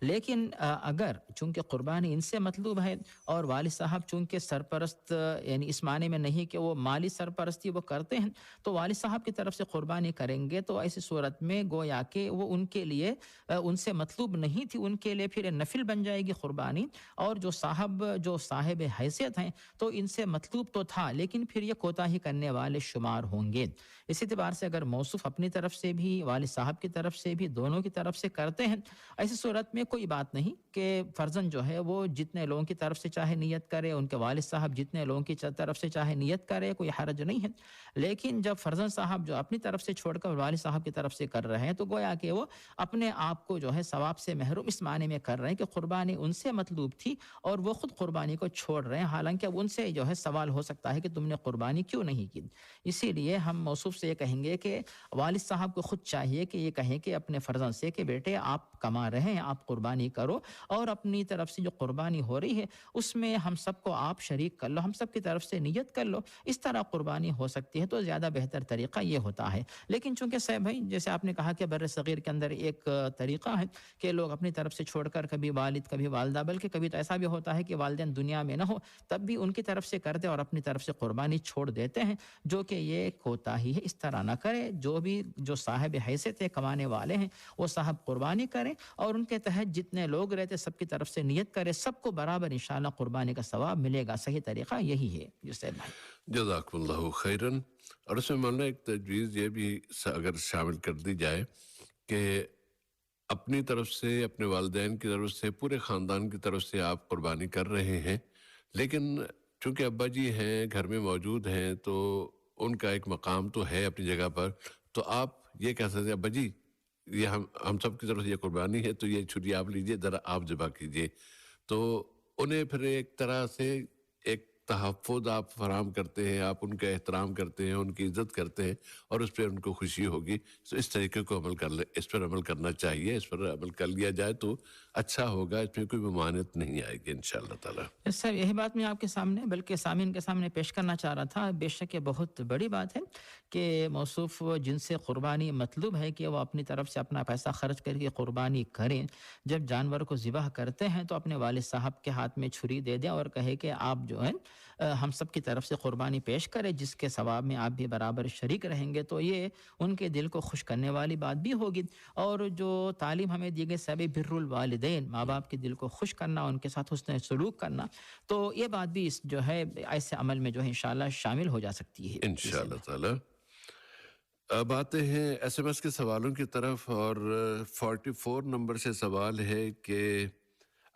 لیکن اگر چونکہ قربانی ان سے مطلوب ہے اور والد صاحب چونکہ سرپرست، یعنی اس معنی میں نہیں کہ وہ مالی سرپرستی وہ کرتے ہیں، تو والد صاحب کی طرف سے قربانی کریں گے، تو ایسی صورت میں گویا کہ وہ ان کے لیے ان سے مطلوب نہیں تھی، ان کے لیے پھر نفل بن جائے گی قربانی، اور جو صاحب حیثیت ہیں تو ان سے مطلوب تو تھا، لیکن پھر یہ کوتاہی کرنے والے شمار ہوں گے۔ اس اعتبار سے اگر موصوف اپنی طرف سے بھی، والد صاحب کی طرف سے بھی، دونوں کی طرف سے کرتے ہیں، ایسی صورت میں کوئی بات نہیں کہ فرزند جو ہے وہ جتنے لوگوں کی طرف سے چاہے نیت کرے، ان کے والد صاحب جتنے لوگوں کی طرف سے چاہے نیت کرے، کوئی حرج نہیں ہے۔ لیکن جب فرزند صاحب جو اپنی طرف سے چھوڑ کر والد صاحب کی طرف سے کر رہے ہیں، تو گویا کہ وہ اپنے آپ کو جو ہے ثواب سے محروم اس معنی میں کر رہے ہیں کہ قربانی ان سے مطلوب تھی اور وہ خود قربانی کو چھوڑ رہے ہیں، حالانکہ اب ان سے جو ہے سوال ہو سکتا ہے کہ تم نے قربانی کیوں نہیں کی۔ اسی لیے ہم موصوف سے یہ کہیں گے کہ والد صاحب کو خود چاہیے کہ یہ کہیں کہ اپنے فرزند سے کہ بیٹے آپ کما رہے ہیں، آپ قربانی کرو، اور اپنی طرف سے جو قربانی ہو رہی ہے اس میں ہم سب کو آپ شریک کر لو، ہم سب کی طرف سے نیت کر لو، اس طرح قربانی ہو سکتی ہے، تو زیادہ بہتر طریقہ یہ ہوتا ہے۔ لیکن چونکہ صاحب بھائی جیسے آپ نے کہا کہ بر صغیر کے اندر ایک طریقہ ہے کہ لوگ اپنی طرف سے چھوڑ کر کبھی والد کبھی والدہ، بلکہ کبھی تو ایسا بھی ہوتا ہے کہ والدین دنیا میں نہ ہو تب بھی ان کی طرف سے کرتے اور اپنی طرف سے قربانی چھوڑ دیتے ہیں، جو کہ یہ کوتاہی ہے، اس طرح نہ کرے۔ جو صاحب حیثیت ہے، کمانے والے ہیں، وہ صاحب قربانی کریں اور ان کے تحت جتنے لوگ رہتے سب کی طرف سے نیت کرے، سب کو برابر انشاءاللہ قربانی کا ثواب ملے گا۔ صحیح طریقہ یہی ہے جسے بھائی۔ جزاکم اللہ خیرن۔ اور اس میں مولانا ایک تجویز یہ بھی اگر شامل کر دی جائے کہ اپنی طرف سے، اپنے والدین کی طرف سے، پورے خاندان کی طرف سے آپ قربانی کر رہے ہیں، لیکن چونکہ ابا جی ہیں، گھر میں موجود ہیں، تو ان کا ایک مقام تو ہے اپنی جگہ پر، تو آپ یہ کہہ سکتے ہیں ابا جی یہ ہم سب کی طرف سے یہ قربانی ہے، تو یہ چھری آپ لیجئے، ذرا آپ ذبح کیجئے، تو انہیں پھر ایک طرح سے ایک تحفظ آپ فراہم کرتے ہیں، آپ ان کا احترام کرتے ہیں، ان کی عزت کرتے ہیں، اور اس پہ ان کو خوشی ہوگی۔ تو اس طریقے کو اس پر عمل کرنا چاہیے، اس پر عمل کر لیا جائے تو اچھا ہوگا، اس میں کوئی ممانعت نہیں آئے گی انشاءاللہ تعالی۔ یس سر، یہی بات میں آپ کے سامنے بلکہ سامعین کے سامنے پیش کرنا چاہ رہا تھا۔ بے شک یہ بہت بڑی بات ہے کہ موصوف جن سے قربانی مطلوب ہے کہ وہ اپنی طرف سے اپنا پیسہ خرچ کر کے قربانی کریں، جب جانور کو ذبح کرتے ہیں تو اپنے والد صاحب کے ہاتھ میں چھری دے دیں اور کہے کہ آپ جو ہے ہم سب کی طرف سے قربانی پیش کریں، جس کے ثواب میں آپ بھی برابر شریک رہیں گے، تو یہ ان کے دل کو خوش کرنے والی بات بھی ہوگی۔ اور جو تعلیم ہمیں دی گئی سبھی بر الوالدین، ماں باپ کے دل کو خوش کرنا، ان کے ساتھ حسن سلوک کرنا، تو یہ بات بھی جو ہے ایسے عمل میں جو ہے انشاءاللہ شامل ہو جا سکتی ہے انشاءاللہ تعالی۔ اب آتے ہیں ایس ایم ایس کے سوالوں کی طرف، اور 44 نمبر سے سوال ہے کہ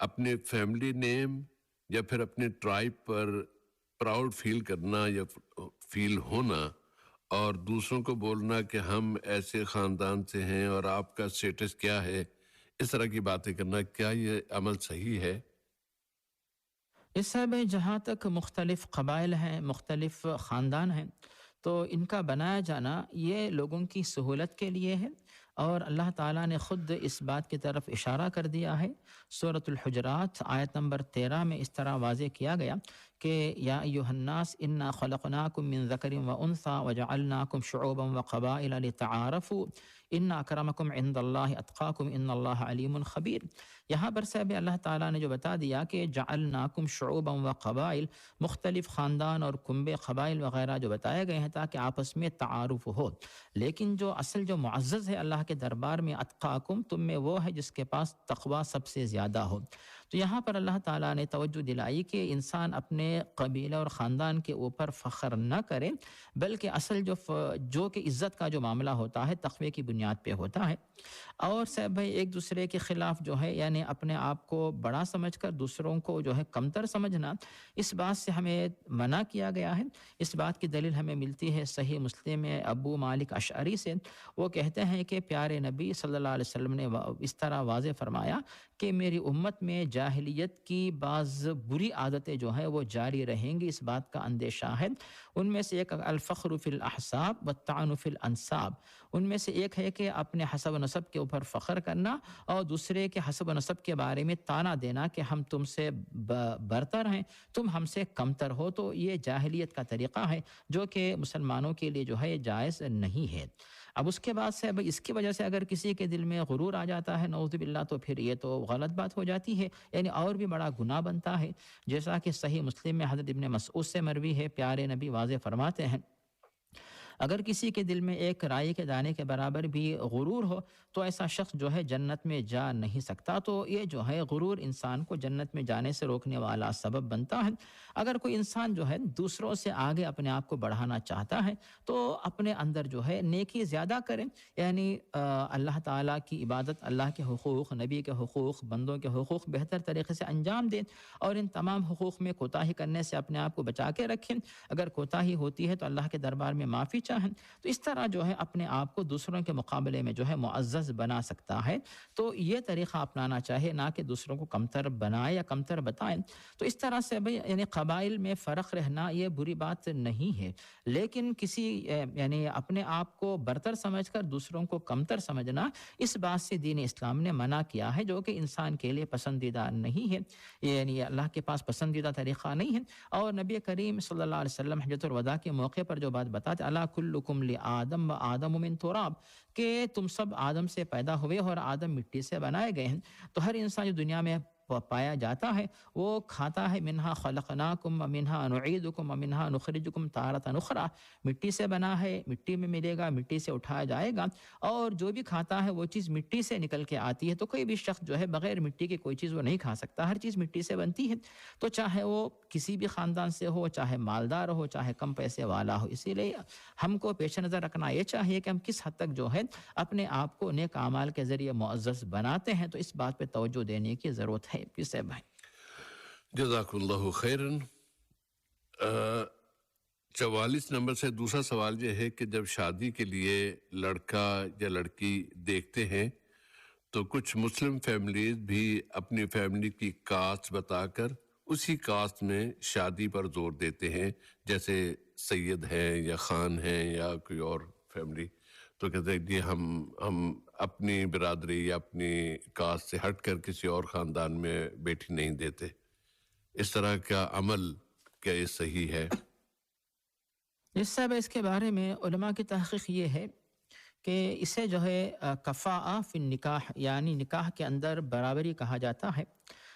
اپنے فیملی نیم یا پھر اپنے ٹرائب پر پراؤڈ فیل کرنا یا فیل ہونا، اور دوسروں کو بولنا کہ ہم ایسے خاندان سے ہیں اور آپ کا سٹیٹس کیا ہے، اس طرح کی باتیں کرنا، کیا یہ عمل صحیح ہے؟ اس صاحب جہاں تک مختلف قبائل ہیں، مختلف خاندان ہیں، تو ان کا بنایا جانا یہ لوگوں کی سہولت کے لیے ہے، اور اللہ تعالیٰ نے خود اس بات کی طرف اشارہ کر دیا ہے۔ سورۃ الحجرات آیت نمبر 13 میں اس طرح واضح کیا گیا کہ یا ایھا الناس انا خلقناکم من ذکر و انثی وجعلناکم شعوبا وقبائل لتعارفوا ان اکرمکم عند اللہ اتقاکم ان اللہ علیم خبیر۔ یہاں پر صاحب اللہ تعالیٰ نے جو بتا دیا کہ جعلناکم شعوبا وقبائل، مختلف خاندان اور کنبے قبائل وغیرہ جو بتائے گئے ہیں تاکہ آپس میں تعارف ہو، لیکن جو اصل جو معزز ہے اللہ کے دربار میں اتقاکم، تم میں وہ ہے جس کے پاس تقوی سب سے زیادہ ہو۔ تو یہاں پر اللہ تعالیٰ نے توجہ دلائی کہ انسان اپنے قبیلہ اور خاندان کے اوپر فخر نہ کرے، بلکہ اصل جو کہ عزت کا جو معاملہ ہوتا ہے تقوی کی بنیاد پہ ہوتا ہے۔ اور صاحب بھائی ایک دوسرے کے خلاف جو ہے یعنی اپنے آپ کو بڑا سمجھ کر دوسروں کو جو ہے کمتر سمجھنا، اس بات سے ہمیں منع کیا گیا ہے۔ اس بات کی دلیل ہمیں ملتی ہے صحیح مسلم میں ابو مالک اشعری سے۔ وہ کہتے ہیں کہ پیارے نبی صلی اللہ علیہ وسلم نے اس طرح واضح فرمایا کہ میری امت میں جاہلیت کی بعض بری عادتیں جو ہیں وہ جاری رہیں گی، اس بات کا اندیشہ ہے۔ ان میں سے ایک الفخر فی الاحساب والطعن فی الانساب، ان میں سے ایک ہے کہ اپنے حسب و نسب کے اوپر فخر کرنا اور دوسرے کے حسب و نسب کے بارے میں طعنہ دینا کہ ہم تم سے برتر ہیں، تم ہم سے کمتر ہو۔ تو یہ جاہلیت کا طریقہ ہے جو کہ مسلمانوں کے لیے جو ہے جائز نہیں ہے۔ اب اس کے بعد سے اس کی وجہ سے اگر کسی کے دل میں غرور آ جاتا ہے نعوذ باللہ، تو پھر یہ تو غلط بات ہو جاتی ہے، یعنی اور بھی بڑا گناہ بنتا ہے۔ جیسا کہ صحیح مسلم میں حضرت ابن مسعود سے مروی ہے، پیارے نبی واضح فرماتے ہیں اگر کسی کے دل میں ایک رائی کے دانے کے برابر بھی غرور ہو تو ایسا شخص جو ہے جنت میں جا نہیں سکتا۔ تو یہ جو ہے غرور انسان کو جنت میں جانے سے روکنے والا سبب بنتا ہے۔ اگر کوئی انسان جو ہے دوسروں سے آگے اپنے آپ کو بڑھانا چاہتا ہے تو اپنے اندر جو ہے نیکی زیادہ کریں، یعنی اللہ تعالیٰ کی عبادت، اللہ کے حقوق، نبی کے حقوق، بندوں کے حقوق بہتر طریقے سے انجام دیں اور ان تمام حقوق میں کوتاہی کرنے سے اپنے آپ کو بچا کے رکھیں۔ اگر کوتاہی ہوتی ہے تو اللہ کے دربار میں معافی چاہیں، تو اس طرح جو ہے اپنے آپ کو دوسروں کے مقابلے میں جو ہے معزز بنا سکتا ہے۔ تو یہ طریقہ اپنانا چاہے، نہ کہ دوسروں کو کمتر بنائے یا کمتر بتائیں۔ تو اس طرح سے یعنی قبائل میں فرق رہنا یہ بری بات نہیں ہے، لیکن کسی یعنی اپنے آپ کو برتر سمجھ کر دوسروں کو کمتر سمجھنا، اس بات سے دین اسلام نے منع کیا ہے جو کہ انسان کے لیے پسندیدہ نہیں ہے، یعنی اللہ کے پاس پسندیدہ طریقہ نہیں ہے۔ اور نبی کریم صلی اللہ علیہ وسلم حجۃ الوداع کے موقع پر جو بات بتاتے الا کلکم لآدم و آدم من تراب، کہ تم سب آدم سے پیدا ہوئے اور آدم مٹی سے بنائے گئے ہیں۔ تو ہر انسان جو دنیا میں پایا جاتا ہے وہ کھاتا ہے منہا خلقناکم ومنہا نعیدکم ومنہا نخرجکم تارۃ اخری، مٹی سے بنا ہے، مٹی میں ملے گا، مٹی سے اٹھایا جائے گا، اور جو بھی کھاتا ہے وہ چیز مٹی سے نکل کے آتی ہے۔ تو کوئی بھی شخص جو ہے بغیر مٹی کی کوئی چیز وہ نہیں کھا سکتا، ہر چیز مٹی سے بنتی ہے۔ تو چاہے وہ کسی بھی خاندان سے ہو، چاہے مالدار ہو، چاہے کم پیسے والا ہو، اسی لیے ہم کو پیش نظر رکھنا یہ چاہیے کہ ہم کس حد تک جو ہے اپنے آپ کو نیک اعمال کے ذریعے معزز بناتے ہیں۔ تو اس بات پہ توجہ دینے کی ضرورت ہے۔ کسے بھائی جزاک اللہ خیرن۔ 44 نمبر سے دوسرا سوال یہ ہے کہ جب شادی کے لیے لڑکا یا لڑکی دیکھتے ہیں تو کچھ مسلم فیملیز بھی اپنی فیملی کی کاسٹ بتا کر اسی کاسٹ میں شادی پر زور دیتے ہیں، جیسے سید ہیں یا خان ہیں یا کوئی اور فیملی، تو کہتے ہیں کہ ہم اپنی برادری یا اپنی کاسٹ سے ہٹ کر کسی اور خاندان میں بیٹی نہیں دیتے۔ اس طرح کا عمل کیا یہ صحیح ہے؟ اس کے بارے میں علماء کی تحقیق یہ ہے کہ اسے جو ہے کفاء فی النکاح، یعنی نکاح کے اندر برابری کہا جاتا ہے۔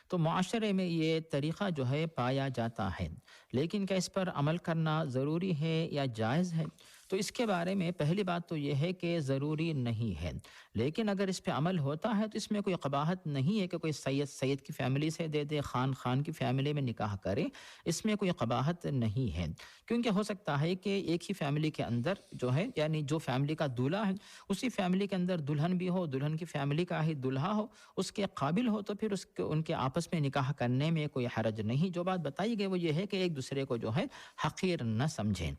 تو معاشرے میں یہ طریقہ جو ہے پایا جاتا ہے، لیکن کیا اس پر عمل کرنا ضروری ہے یا جائز ہے؟ تو اس کے بارے میں پہلی بات تو یہ ہے کہ ضروری نہیں ہے، لیکن اگر اس پہ عمل ہوتا ہے تو اس میں کوئی قباحت نہیں ہے کہ کوئی سید کی فیملی سے دے دے، خان کی فیملی میں نکاح کرے، اس میں کوئی قباحت نہیں ہے۔ کیونکہ ہو سکتا ہے کہ ایک ہی فیملی کے اندر جو ہے یعنی جو فیملی کا دولہا ہے اسی فیملی کے اندر دلہن بھی ہو، دلہن کی فیملی کا ہی دلہا ہو، اس کے قابل ہو، تو پھر ان کے آپس میں نکاح کرنے میں کوئی حرج نہیں۔ جو بات بتائی گئی وہ یہ ہے کہ ایک دوسرے کو جو ہے حقیر نہ سمجھیں۔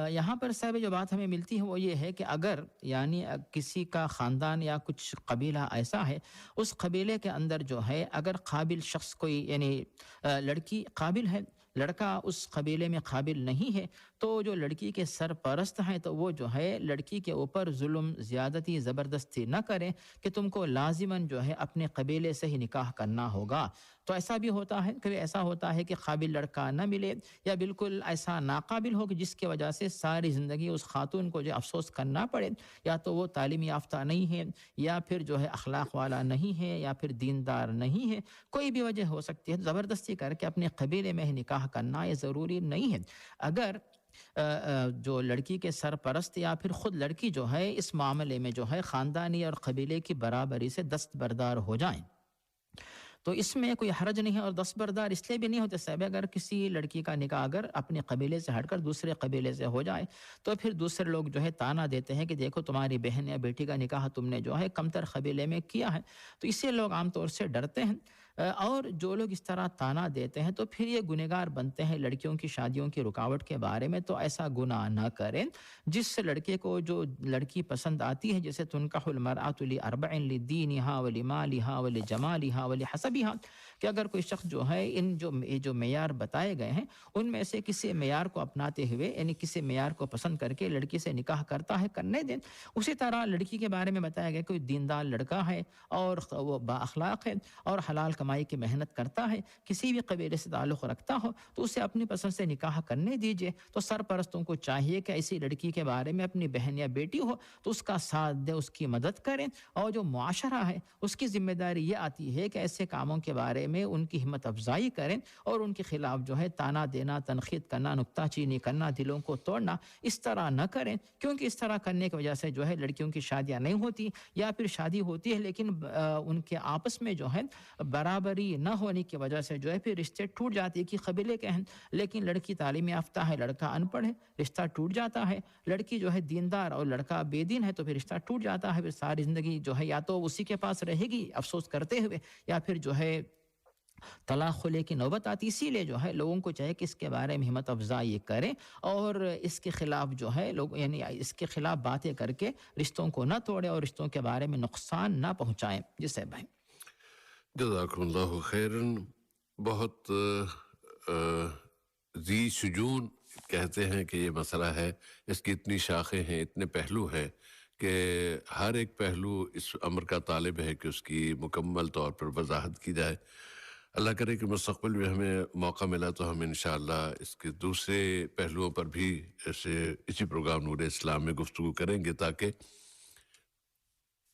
یہاں پر صاحب جو بات ہمیں ملتی ہے وہ یہ ہے کہ اگر یعنی کسی کا خاندان یا کچھ قبیلہ ایسا ہے، اس قبیلے کے اندر جو ہے اگر قابل شخص کوئی یعنی لڑکی قابل ہے، لڑکا اس قبیلے میں قابل نہیں ہے، تو جو لڑکی کے سرپرست ہیں تو وہ جو ہے لڑکی کے اوپر ظلم زیادتی زبردستی نہ کریں کہ تم کو لازماً جو ہے اپنے قبیلے سے ہی نکاح کرنا ہوگا. تو ایسا بھی ہوتا ہے، کبھی ایسا ہوتا ہے کہ قابل لڑکا نہ ملے یا بالکل ایسا ناقابل ہو کہ جس کی وجہ سے ساری زندگی اس خاتون کو جو افسوس کرنا پڑے، یا تو وہ تعلیم یافتہ نہیں ہے، یا پھر جو ہے اخلاق والا نہیں ہے، یا پھر دیندار نہیں ہے. کوئی بھی وجہ ہو سکتی ہے، زبردستی کر کے اپنے قبیلے میں ہی نکاح کرنا یہ ضروری نہیں ہے. اگر جو لڑکی کے سرپرست یا پھر خود لڑکی جو ہے اس معاملے میں جو ہے خاندانی اور قبیلے کی برابری سے دستبردار ہو جائیں تو اس میں کوئی حرج نہیں ہے. اور دستبردار اس لیے بھی نہیں ہوتے صاحب، اگر کسی لڑکی کا نکاح اگر اپنے قبیلے سے ہٹ کر دوسرے قبیلے سے ہو جائے تو پھر دوسرے لوگ جو ہے تانا دیتے ہیں کہ دیکھو تمہاری بہن یا بیٹی کا نکاح تم نے جو ہے کمتر قبیلے میں کیا ہے. تو اس سے لوگ عام طور سے ڈرتے ہیں، اور جو لوگ اس طرح تانا دیتے ہیں تو پھر یہ گنہگار بنتے ہیں لڑکیوں کی شادیوں کی رکاوٹ کے بارے میں. تو ایسا گناہ نہ کریں. جس لڑکے کو جو لڑکی پسند آتی ہے، جیسے تنکح المرأۃ لاربع لدینہا ولمالہا ولجمالہا ولحسبہا، کہ اگر کوئی شخص جو ہے ان جو معیار بتائے گئے ہیں ان میں سے کسی معیار کو اپناتے ہوئے، یعنی کسی معیار کو پسند کر کے لڑکی سے نکاح کرتا ہے، کرنے دیں. اسی طرح لڑکی کے بارے میں بتایا گیا کوئی دیندار لڑکا ہے اور وہ با اخلاق ہے اور حلال کمائی کی محنت کرتا ہے، کسی بھی قبیلے سے تعلق رکھتا ہو، تو اسے اپنی پسند سے نکاح کرنے دیجیے. تو سرپرستوں کو چاہیے کہ ایسی لڑکی کے بارے میں اپنی بہن یا بیٹی ہو تو اس کا ساتھ دیں، اس کی مدد کریں. اور جو معاشرہ ہے اس کی ذمہ داری یہ آتی ہے کہ ایسے کاموں کے بارے میں ان کی ہمت افزائی کریں اور ان کے خلاف جو ہے تانا دینا، تنقید کرنا، نکتہ چینی کرنا، دلوں کو توڑنا اس طرح نہ کریں. کیونکہ اس طرح کرنے کی وجہ سے جو ہے لڑکیوں کی شادیاں نہیں ہوتی، یا پھر شادی ہوتی ہے لیکن ان کے آپس میں جو ہے برابری نہ ہونے کی وجہ سے جو ہے پھر رشتے ٹوٹ جاتے ہیں. کہ قبیلے کے ہیں لیکن لڑکی تعلیم یافتہ ہے، لڑکا ان پڑھ ہے، رشتہ ٹوٹ جاتا ہے. لڑکی جو ہے دیندار اور لڑکا بے دین ہے تو پھر رشتہ ٹوٹ جاتا ہے. پھر ساری زندگی جو ہے یا تو اسی کے پاس رہے گی افسوس کرتے ہوئے، یا پھر جو ہے طلاق خلے کی نوبت آتی. اسی لیے جو ہے لوگوں کو چاہے کہ اس کے بارے میں ہمت افزائی کریں اور اس کے خلاف جو ہے لوگ، یعنی اس کے خلاف باتیں کر کے رشتوں کو نہ توڑیں اور رشتوں کے بارے میں نقصان نہ پہنچائیں. جی صاحب بھائی. جزاکم اللہ خیرن. بہت ذی شجون کہتے ہیں کہ یہ مسئلہ ہے، اس کی اتنی شاخیں ہیں، اتنے پہلو ہیں کہ ہر ایک پہلو اس امر کا طالب ہے کہ اس کی مکمل طور پر وضاحت کی جائے. اللہ کرے کہ مستقبل میں ہمیں موقع ملا تو ہم انشاءاللہ اس کے دوسرے پہلوؤں پر بھی اسی پروگرام نور اسلام میں گفتگو کریں گے، تاکہ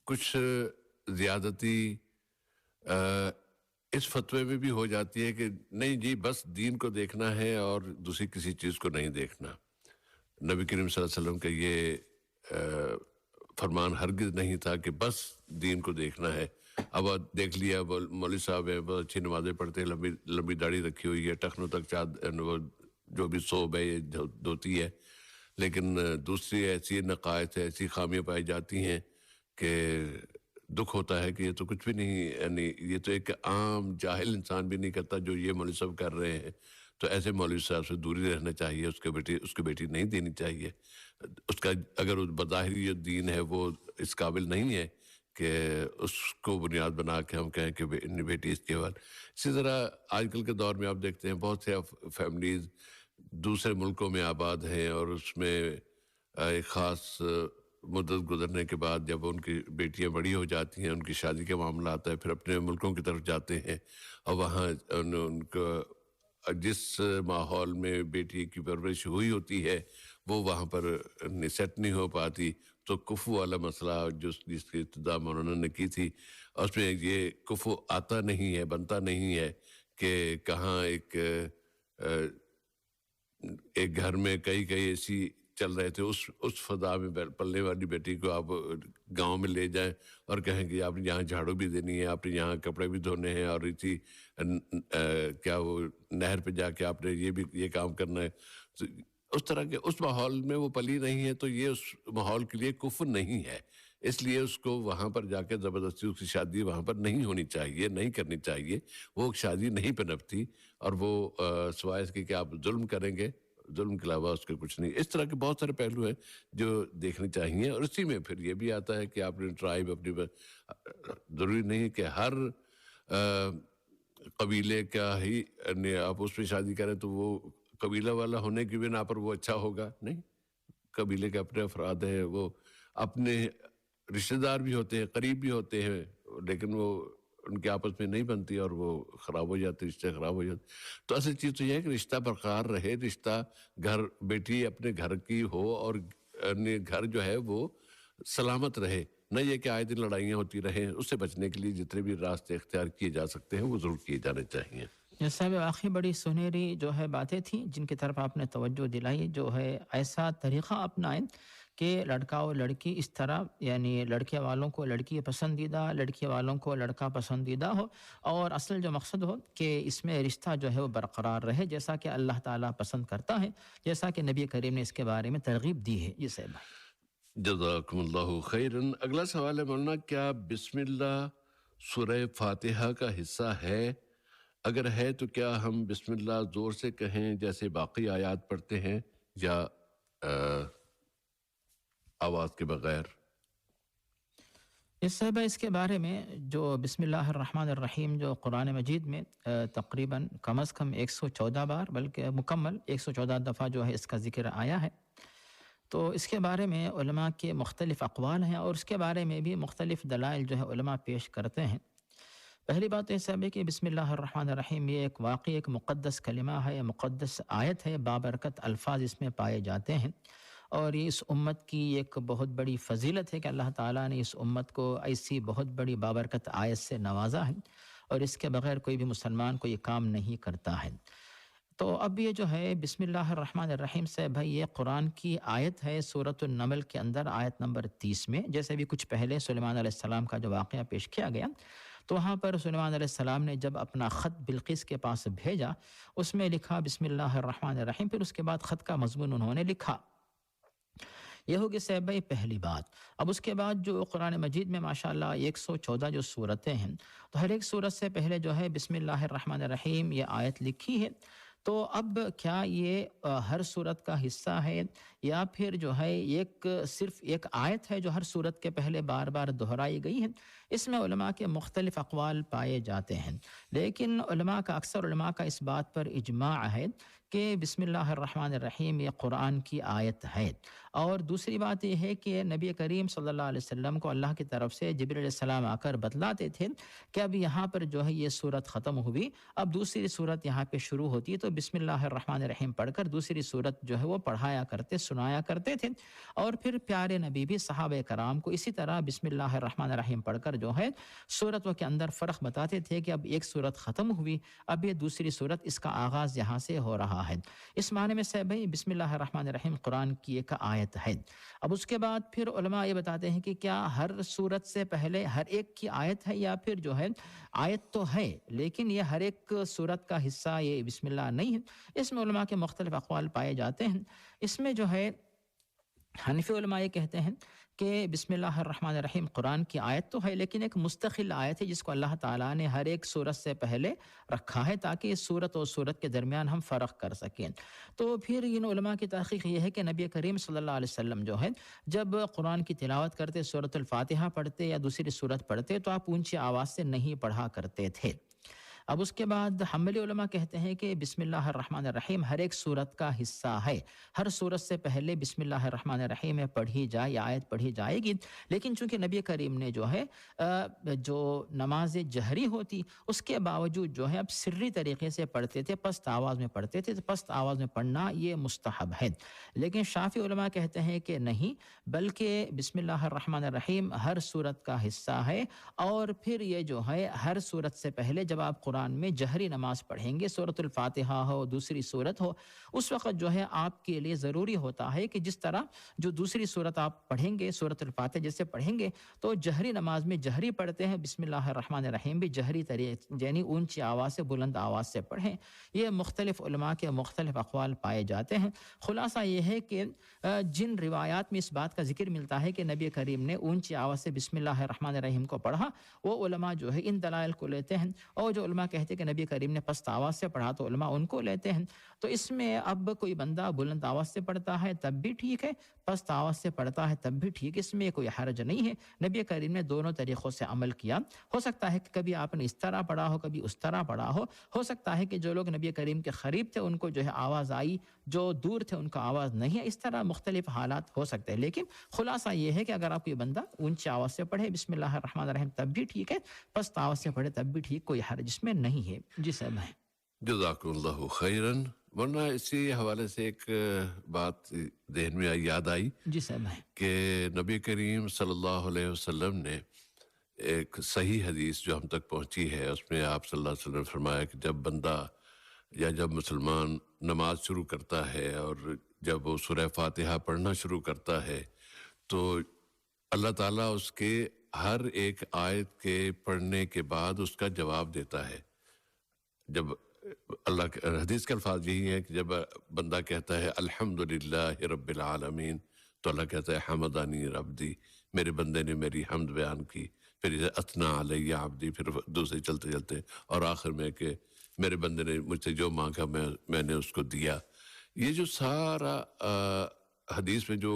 کچھ زیادتی اس فتوے میں بھی ہو جاتی ہے کہ نہیں جی بس دین کو دیکھنا ہے اور دوسری کسی چیز کو نہیں دیکھنا. نبی کریم صلی اللہ علیہ وسلم کا یہ فرمان ہرگز نہیں تھا کہ بس دین کو دیکھنا ہے. اب دیکھ لیا مولوی صاحب ہیں، بہت اچھی نمازیں پڑھتے ہیں، لمبی داڑھی رکھی ہوئی ہے، ٹخنوں تک وہ جو بھی صوب ہے یہ دھوتی ہے، لیکن دوسری ایسی نقائص ہے، ایسی خامیاں پائی جاتی ہیں کہ دکھ ہوتا ہے کہ یہ تو کچھ بھی نہیں، یعنی یہ تو ایک عام جاہل انسان بھی نہیں کرتا جو یہ مولوی صاحب کر رہے ہیں. تو ایسے مولوی صاحب سے دوری رہنا چاہیے. اس کی بیٹی نہیں دینی چاہیے. اس کا اگر بظاہری جو دین ہے وہ اس قابل نہیں ہے کہ اس کو بنیاد بنا کے ہم کہیں کہ بیٹی اس کے بعد. اسی طرح آج کل کے دور میں آپ دیکھتے ہیں بہت سے فیملیز دوسرے ملکوں میں آباد ہیں، اور اس میں ایک خاص مدت گزرنے کے بعد جب ان کی بیٹیاں بڑی ہو جاتی ہیں، ان کی شادی کا معاملہ آتا ہے، پھر اپنے ملکوں کی طرف جاتے ہیں اور وہاں ان کو جس ماحول میں بیٹی کی پرورش ہوئی ہوتی ہے وہ وہاں پر سیٹ نہیں ہو پاتی. تو کفو والا مسئلہ جس کی ابتدا مولانا نے کی تھی، اس میں یہ کفو آتا نہیں ہے، بنتا نہیں ہے کہ کہاں ایک گھر میں کئی ایسی چل رہے تھے، اس فضا میں پلنے والی بیٹی کو آپ گاؤں میں لے جائیں اور کہیں کہ آپ نے یہاں جھاڑو بھی دینی ہے، آپ نے یہاں کپڑے بھی دھونے ہیں، اور اسی کیا وہ نہر پہ جا کے آپ نے یہ کام کرنا ہے. تو اس طرح کے اس ماحول میں وہ پلی نہیں ہے، تو یہ اس ماحول کے لیے کفر نہیں ہے. اس لیے اس کو وہاں پر جا کے زبردستی اس کی شادی وہاں پر نہیں ہونی چاہیے، نہیں کرنی چاہیے. وہ شادی نہیں پنپتی، اور وہ سوائے اس کے کہ آپ ظلم کریں گے، ظلم کے علاوہ اس کے کچھ نہیں. اس طرح کے بہت سارے پہلو ہیں جو دیکھنے چاہیے. اور اسی میں پھر یہ بھی آتا ہے کہ آپ نے ٹرائب اپنی، ضروری نہیں کہ ہر قبیلے کا ہی آپ اس میں شادی کریں تو وہ قبیلہ والا ہونے کی بنا پر وہ اچھا ہوگا، نہیں. قبیلے کے اپنے افراد ہیں، وہ اپنے رشتہ دار بھی ہوتے ہیں، قریب بھی ہوتے ہیں، لیکن وہ ان کے آپس میں نہیں بنتی اور وہ خراب ہو جاتے، رشتے خراب ہو جاتے. تو اصل چیز تو یہ ہے کہ رشتہ برقرار رہے، رشتہ گھر بیٹی اپنے گھر کی ہو اور گھر جو ہے وہ سلامت رہے، نہ یہ کہ آئے دن لڑائیاں ہوتی رہیں. اس سے بچنے کے لیے جتنے بھی راستے اختیار کیے جا سکتے ہیں وہ ضرور کیے جانے چاہیے. جیسا بھی واقعی بڑی سنہری جو ہے باتیں تھیں جن کی طرف آپ نے توجہ دلائی، جو ہے ایسا طریقہ اپنائیں کہ لڑکا اور لڑکی اس طرح، یعنی لڑکے والوں کو لڑکی پسندیدہ، لڑکی والوں کو لڑکا پسندیدہ ہو، اور اصل جو مقصد ہو کہ اس میں رشتہ جو ہے وہ برقرار رہے جیسا کہ اللہ تعالیٰ پسند کرتا ہے، جیسا کہ نبی کریم نے اس کے بارے میں ترغیب دی ہے. جی صاحب بھائی. جزاکم اللہ خیرن. اگلا سوال ہے مولانا، کیا بسم اللہ سورہ فاتحہ کا حصہ ہے؟ اگر ہے تو کیا ہم بسم اللہ زور سے کہیں جیسے باقی آیات پڑھتے ہیں، یا آواز کے بغیر؟ اس سے اس کے بارے میں جو بسم اللہ الرحمن الرحیم جو قرآن مجید میں تقریباً کم از کم 114 بار، بلکہ مکمل 114 دفعہ جو ہے اس کا ذکر آیا ہے، تو اس کے بارے میں علماء کے مختلف اقوال ہیں، اور اس کے بارے میں بھی مختلف دلائل جو ہے علماء پیش کرتے ہیں. پہلی بات تو یہ سب ہے کہ بسم اللہ الرحمن الرحیم یہ ایک واقعی ایک مقدس کلمہ ہے، مقدس آیت ہے، بابرکت الفاظ اس میں پائے جاتے ہیں، اور یہ اس امت کی ایک بہت بڑی فضیلت ہے کہ اللہ تعالیٰ نے اس امت کو ایسی بہت بڑی بابرکت آیت سے نوازا ہے، اور اس کے بغیر کوئی بھی مسلمان کو یہ کام نہیں کرتا ہے. تو اب یہ جو ہے بسم اللہ الرحمن الرحیم سے بھائی یہ قرآن کی آیت ہے سورۃ النمل کے اندر آیت نمبر 30 میں. جیسے بھی کچھ پہلے سلیمان علیہ السلام کا جو واقعہ پیش کیا گیا، تو وہاں پر سلیمان علیہ السلام نے جب اپنا خط بلقیس کے پاس بھیجا، اس میں لکھا بسم اللہ الرحمن الرحیم، پھر اس کے بعد خط کا مضمون انہوں نے لکھا. یہ ہوگی صاحب بھائی پہلی بات. اب اس کے بعد جو قرآن مجید میں ماشاءاللہ 114 جو صورتیں ہیں، تو ہر ایک صورت سے پہلے جو ہے بسم اللہ الرحمن الرحیم یہ آیت لکھی ہے. تو اب کیا یہ ہر صورت کا حصہ ہے، یا پھر جو ہے صرف ایک آیت ہے جو ہر صورت کے پہلے بار بار دہرائی گئی ہے؟ اس میں علماء کے مختلف اقوال پائے جاتے ہیں، لیکن اکثر علماء کا اس بات پر اجماع ہے کہ بسم اللہ الرحمن الرحیم یہ قرآن کی آیت ہے. اور دوسری بات یہ ہے کہ نبی کریم صلی اللہ علیہ وسلم کو اللہ کی طرف سے جبریل علیہ السلام آ کر بتلاتے تھے کہ اب یہاں پر جو ہے یہ صورت ختم ہوئی، اب دوسری صورت یہاں پہ شروع ہوتی ہے، تو بسم اللہ الرحمن الرحیم پڑھ کر دوسری صورت جو ہے وہ پڑھایا کرتے، سنایا کرتے تھے. اور پھر پیارے نبی بھی صحابہ کرام کو اسی طرح بسم اللہ الرحمن الرحیم پڑھ کر جو ہے صورتوں کے اندر فرق بتاتے تھے کہ اب ایک صورت ختم ہوئی، اب یہ دوسری صورت اس کا آغاز یہاں سے ہو رہا ہے. اس معنی میں سے بھائی بسم اللہ الرحمن الرحیم قرآن کی ایک آیت ہے. اب اس کے بعد پھر علماء یہ بتاتے ہیں کہ کیا ہر صورت سے پہلے ہر ایک کی آیت ہے، یا پھر جو ہے آیت تو ہے لیکن یہ ہر ایک صورت کا حصہ یہ بسم اللہ نہیں ہے. اس میں علماء کے مختلف اقوال پائے جاتے ہیں. اس میں جو ہے حنفی علماء یہ کہتے ہیں کہ بسم اللہ الرحمن الرحیم قرآن کی آیت تو ہے، لیکن ایک مستقل آیت ہے جس کو اللہ تعالیٰ نے ہر ایک صورت سے پہلے رکھا ہے تاکہ اس صورت اور صورت کے درمیان ہم فرق کر سکیں. تو پھر ان علماء کی تحقیق یہ ہے کہ نبی کریم صلی اللہ علیہ وسلم جو ہے جب قرآن کی تلاوت کرتے، سورۃ الفاتحہ پڑھتے یا دوسری صورت پڑھتے، تو آپ اونچی آواز سے نہیں پڑھا کرتے تھے. اب اس کے بعد حنبلی علماء کہتے ہیں کہ بسم اللہ الرحمن الرحیم ہر ایک صورت کا حصہ ہے، ہر صورت سے پہلے بسم اللہ الرحمن الرحیم پڑھی جائے، آیت پڑھی جائے گی. لیکن چونکہ نبی کریم نے جو ہے جو نماز جہری ہوتی اس کے باوجود جو ہے اب سری طریقے سے پڑھتے تھے، پست آواز میں پڑھتے تھے، تو پست آواز میں پڑھنا یہ مستحب ہے. لیکن شافعی علماء کہتے ہیں کہ نہیں، بلکہ بسم اللہ الرحمن الرحیم ہر صورت کا حصہ ہے. اور پھر یہ جو ہے ہر صورت سے پہلے جب آپ قرآن میں جہری نماز پڑھیں گے، سورۃ الفاتحہ ہو، دوسری صورت ہو، اس وقت جو ہے آپ کے لیے ضروری ہوتا ہے کہ جس طرح جو دوسری صورت آپ پڑھیں گے، سورۃ الفاتحہ جیسے پڑھیں گے، تو جہری نماز میں جہری پڑھتے ہیں، بسم اللہ الرحمن الرحیم بھی جہری طریقے یعنی اونچی آواز سے، بلند آواز سے پڑھیں. یہ مختلف علماء کے مختلف اقوال پائے جاتے ہیں. خلاصہ یہ ہے کہ جن روایات میں اس بات کا ذکر ملتا ہے کہ نبی کریم نے اونچی آواز سے بسم اللہ الرحمن الرحیم کو پڑھا، وہ علماء جو ہے ان دلائل کو لیتے ہیں، اور جو علماء علماء کہتے ہیں کہ نبی کریم نے پست آواز سے پڑھا تو علماء ان کو لیتے ہیں. تو اس میں اب کوئی بندہ بلند آواز سے پڑھتا ہے تب بھی ٹھیک ہے, پست آواز سے پڑھتا ہے تب بھی ٹھیک ہے, اس میں کوئی حرج نہیں ہے. نبی کریم نے دونوں طریقوں سے عمل کیا. ہو سکتا ہے کہ کبھی آپ نے اس طرح پڑھا ہو, کبھی اس طرح پڑھا ہو سکتا ہے کہ جو لوگ نبی کریم کے قریب تھے ان کو جو ہے آواز آئی, جو دور تھے ان کو آواز نہیں ہے, اس طرح مختلف حالات ہو سکتے ہیں. لیکن خلاصہ یہ ہے کہ اگر آپ کوئی بندہ اونچی آواز سے پڑھے بسم اللہ الرحمن الرحیم تب بھی ٹھیک ہے, پست آواز سے پڑھے تب بھی ٹھیک, کوئی حرج اس میں نہیں ہے. جی صاحب ہے. جزاک اللہ خیرن. ورنہ اسی حوالے سے ایک بات ذہن میں یاد آئی جی صاحب ہے. کہ نبی کریم صلی اللہ علیہ وسلم نے ایک صحیح حدیث جو ہم تک پہنچی ہے, اس میں آپ صلی اللہ علیہ وسلم نے فرمایا کہ جب بندہ یا جب مسلمان نماز شروع کرتا ہے اور جب وہ سورہ فاتحہ پڑھنا شروع کرتا ہے تو اللہ تعالیٰ اس کے ہر ایک آیت کے پڑھنے کے بعد اس کا جواب دیتا ہے. جب اللہ کے حدیث کے الفاظ یہی ہیں کہ جب بندہ کہتا ہے الحمدللہ رب العالمین تو اللہ کہتا ہے حمدانی ربدی, میرے بندے نے میری حمد بیان کی. پھر اثنا علیہ عبدی, پھر دوسرے چلتے چلتے اور آخر میں کہ میرے بندے نے مجھ سے جو مانگا میں نے اس کو دیا. یہ جو سارا حدیث میں جو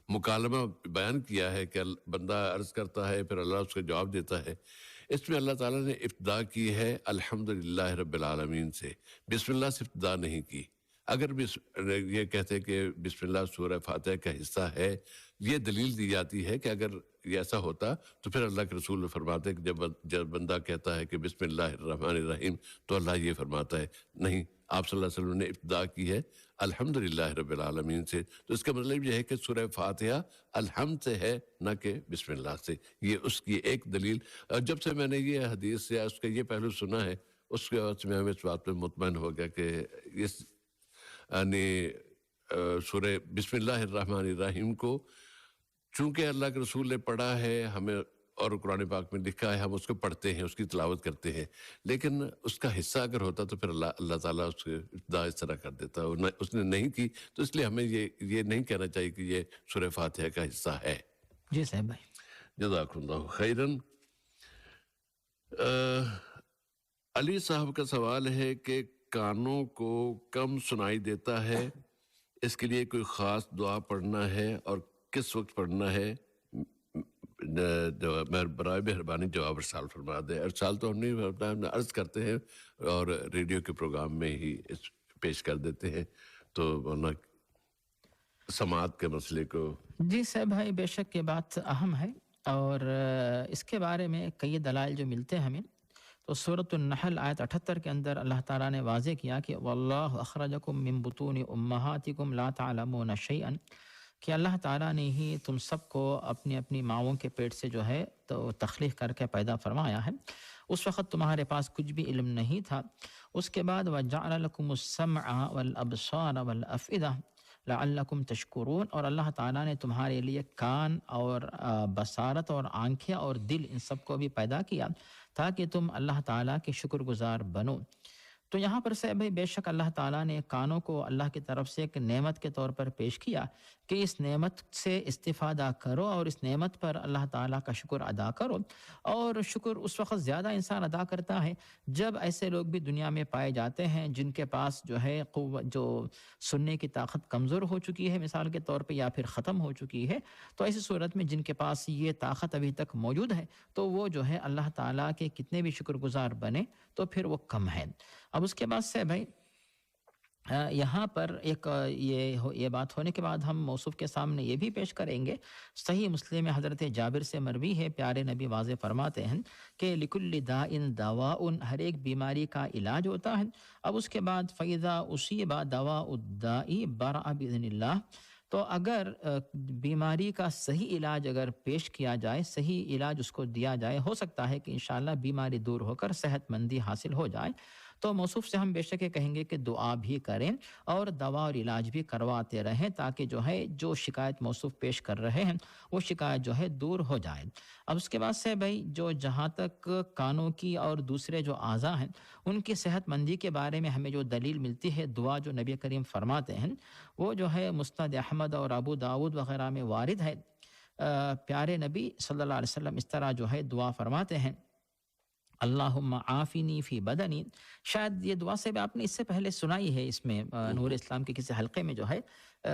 مکالمہ بیان کیا ہے کہ بندہ عرض کرتا ہے پھر اللہ اس کو جواب دیتا ہے, اس میں اللہ تعالیٰ نے ابتدا کی ہے الحمدللہ رب العالمین سے, بسم اللہ سے ابتدا نہیں کی. اگر یہ کہتے کہ بسم اللہ سورہ فاتحہ کا حصہ ہے, یہ دلیل دی جاتی ہے کہ اگر یہ ایسا ہوتا تو پھر اللہ کے رسول فرماتے کہ جب بندہ کہتا ہے کہ بسم اللہ الرحمن الرحیم تو اللہ یہ فرماتا ہے نہیں, آپ صلی اللہ علیہ وسلم نے ابتدا کی ہے الحمدللہ رب العالمین سے. تو اس کا مطلب یہ ہے کہ سورہ فاتحہ الحمد سے ہے نہ کہ بسم اللہ سے. یہ اس کی ایک دلیل. جب سے میں نے یہ حدیث یا اس کا یہ پہلو سنا ہے اس کے بعد میں اس بات پہ مطمئن ہو گیا کہ اس یعنی سورہ بسم اللہ الرحمن الرحیم کو چونکہ اللہ کے رسول نے پڑھا ہے ہمیں اور قرآن پاک میں لکھا ہے, ہم اس کو پڑھتے ہیں, اس کی تلاوت کرتے ہیں, لیکن اس کا حصہ اگر ہوتا تو پھر اللہ تعالیٰ اس کے ابتدا اس طرح کر دیتا. اس نے نہیں کی تو اس لیے ہمیں یہ نہیں کہنا چاہیے کہ یہ سورہ فاتحہ کا حصہ ہے. جی صاحب بھائی. جزاک اللہ خیرن. علی صاحب کا سوال ہے کہ کانوں کو کم سنائی دیتا ہے, اس کے لیے کوئی خاص دعا پڑھنا ہے اور کس وقت پڑھنا ہے؟ برائے مہربانی جواب ارسال فرما دیں. ارسال تو ہم نہیں عرض کرتے ہیں اور ریڈیو کے پروگرام میں ہی پیش کر دیتے ہیں, تو ورنہ سماعت کے مسئلے کو. جی صاحب بھائی, بے شک یہ بات اہم ہے اور اس کے بارے میں کئی دلائل جو ملتے ہیں ہمیں. تو سورۃ النحل آیت 78 کے اندر اللہ تعالیٰ نے واضح کیا کہ واللہ اخرجکم من بطون امہاتکم لا تعلمون شیئا, کہ اللہ تعالیٰ نے ہی تم سب کو اپنی اپنی ماؤں کے پیٹ سے جو ہے تو تخلیق کر کے پیدا فرمایا ہے. اس وقت تمہارے پاس کچھ بھی علم نہیں تھا. اس کے بعد وَجَعَلَ لَكُمُ السَّمْعَ وَالْأَبْصَارَ وَالْأَفْئِدَةَ لَعَلَّكُمْ تَشْكُرُونَ, اور اللہ تعالیٰ نے تمہارے لیے کان اور بصارت اور آنکھیں اور دل ان سب کو بھی پیدا کیا تاکہ تم اللہ تعالیٰ کے شکر گزار بنو. تو یہاں پر سے بھائی بے شک اللہ تعالیٰ نے کانوں کو اللہ کی طرف سے ایک نعمت کے طور پر پیش کیا کہ اس نعمت سے استفادہ کرو اور اس نعمت پر اللہ تعالیٰ کا شکر ادا کرو. اور شکر اس وقت زیادہ انسان ادا کرتا ہے جب ایسے لوگ بھی دنیا میں پائے جاتے ہیں جن کے پاس جو ہے قوت, جو سننے کی طاقت کمزور ہو چکی ہے مثال کے طور پہ, یا پھر ختم ہو چکی ہے. تو ایسی صورت میں جن کے پاس یہ طاقت ابھی تک موجود ہے تو وہ جو ہے اللہ تعالیٰ کے کتنے بھی شکر گزار بنے تو پھر وہ کم ہے. اب اس کے بعد سے بھائی یہاں پر ایک یہ بات ہونے کے بعد ہم موصوف کے سامنے یہ بھی پیش کریں گے. صحیح مسلم میں حضرت جابر سے مروی ہے, پیارے نبی واضح فرماتے ہیں کہ لِكُلِّ دَاءٍ دَوَاءٌ, ہر ایک بیماری کا علاج ہوتا ہے. اب اس کے بعد فَإِذَا أُصِيبَ دَوَاءُ الدَّاءِ بَرَأَ بِإِذْنِ اللَّهِ, تو اگر بیماری کا صحیح علاج اگر پیش کیا جائے, صحیح علاج اس کو دیا جائے, ہو سکتا ہے کہ انشاءاللہ بیماری دور ہو کر صحت مندی حاصل ہو جائے. تو موصوف سے ہم بے شک کہیں گے کہ دعا بھی کریں اور دوا اور علاج بھی کرواتے رہیں تاکہ جو ہے جو شکایت موصوف پیش کر رہے ہیں وہ شکایت جو ہے دور ہو جائے. اب اس کے بعد سے بھائی جو جہاں تک کانوں کی اور دوسرے جو اعضاء ہیں ان کی صحت مندی کے بارے میں ہمیں جو دلیل ملتی ہے, دعا جو نبی کریم فرماتے ہیں وہ جو ہے مسند احمد اور ابو داود وغیرہ میں وارد ہے. پیارے نبی صلی اللہ علیہ وسلم اس طرح جو ہے دعا فرماتے ہیں اللہم عافنی فی بدنی. شاید یہ دعا سے بھی آپ نے اس سے پہلے سنائی ہے اس میں نور اسلام کے کسی حلقے میں جو ہے.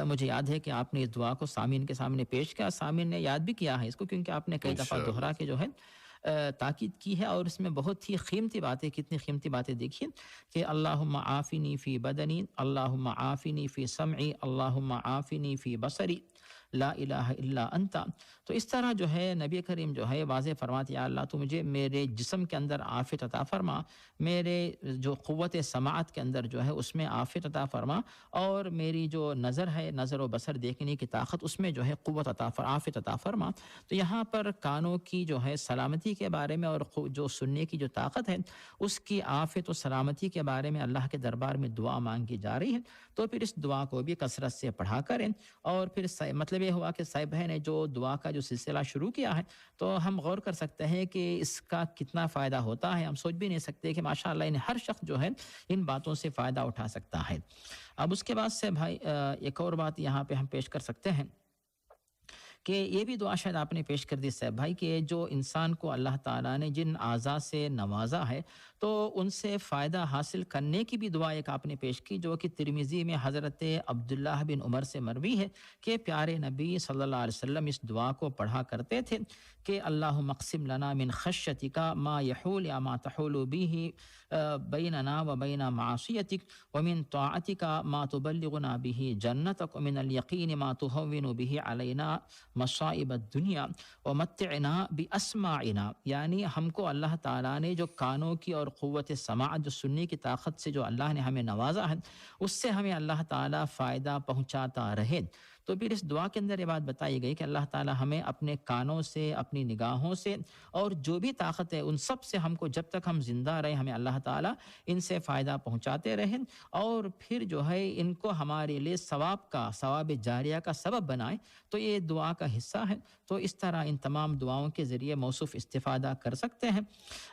مجھے یاد ہے کہ آپ نے اس دعا کو سامعین کے سامنے پیش کیا، سامعین نے یاد بھی کیا ہے اس کو، کیونکہ آپ نے کئی دفعہ انشاءاللہ. دہرا کے جو ہے تاکید کی ہے، اور اس میں بہت ہی قیمتی باتیں، کتنی قیمتی باتیں دیکھیے کہ اللہم عافنی فی بدنی، اللہم عافنی فی سمعی، اللہم عافنی فی بصری، لا الہ الا انت. تو اس طرح جو ہے نبی کریم جو ہے واضح فرماتے یا اللہ تو مجھے میرے جسم کے اندر عافیت عطا فرما، میرے جو قوت سماعت کے اندر جو ہے اس میں عافیت عطا فرما، اور میری جو نظر ہے، نظر و بصر دیکھنے کی طاقت، اس میں جو ہے قوت عافیت عطا فرما. تو یہاں پر کانوں کی جو ہے سلامتی کے بارے میں، اور جو سننے کی جو طاقت ہے اس کی عافیت و سلامتی کے بارے میں اللہ کے دربار میں دعا مانگی جا رہی ہے. تو پھر اس دعا کو بھی کثرت سے پڑھا کریں. اور پھر مطلب یہ ہوا کہ صاحب بہن نے جو دعا کا جو سلسلہ شروع کیا ہے، تو ہم غور کر سکتے ہیں کہ اس کا کتنا فائدہ ہوتا ہے. ہم سوچ بھی نہیں سکتے کہ ماشاءاللہ ہر شخص جو ہے ان باتوں سے فائدہ اٹھا سکتا ہے. اب اس کے بعد سے بھائی ایک اور بات یہاں پہ ہم پیش کر سکتے ہیں کہ یہ بھی دعا شاید آپ نے پیش کر دی صاحب بھائی، کہ جو انسان کو اللہ تعالیٰ نے جن اعضاء سے نوازا ہے تو ان سے فائدہ حاصل کرنے کی بھی دعا ایک آپ نے پیش کی، جو کہ ترمذی میں حضرت عبداللہ بن عمر سے مروی ہے کہ پیارے نبی صلی اللہ علیہ وسلم اس دعا کو پڑھا کرتے تھے کہ اللہم اقسم لنا من خشیتک ما یحول یا ما تحول به بیننا و بین معصیتک ومن طاعتک ما تبلغنا به جنتک ومن الیقین ما تهون به علینا مصائب الدنیا ومتعنا باسماعنا. یعنی ہم کو اللہ تعالیٰ نے جو کانوں کی اور قوت سماعت، جو سننے کی طاقت سے جو اللہ نے ہمیں نوازا ہے، اس سے ہمیں اللہ تعالیٰ فائدہ پہنچاتا رہے. تو پھر اس دعا کے اندر یہ بات بتائی گئی کہ اللہ تعالیٰ ہمیں اپنے کانوں سے، اپنی نگاہوں سے، اور جو بھی طاقت ہے ان سب سے ہم کو جب تک ہم زندہ رہیں ہمیں اللہ تعالیٰ ان سے فائدہ پہنچاتے رہیں، اور پھر جو ہے ان کو ہمارے لیے ثواب جاریہ کا سبب بنائیں. تو یہ دعا کا حصہ ہے. تو اس طرح ان تمام دعاؤں کے ذریعے موصوف استفادہ کر سکتے ہیں.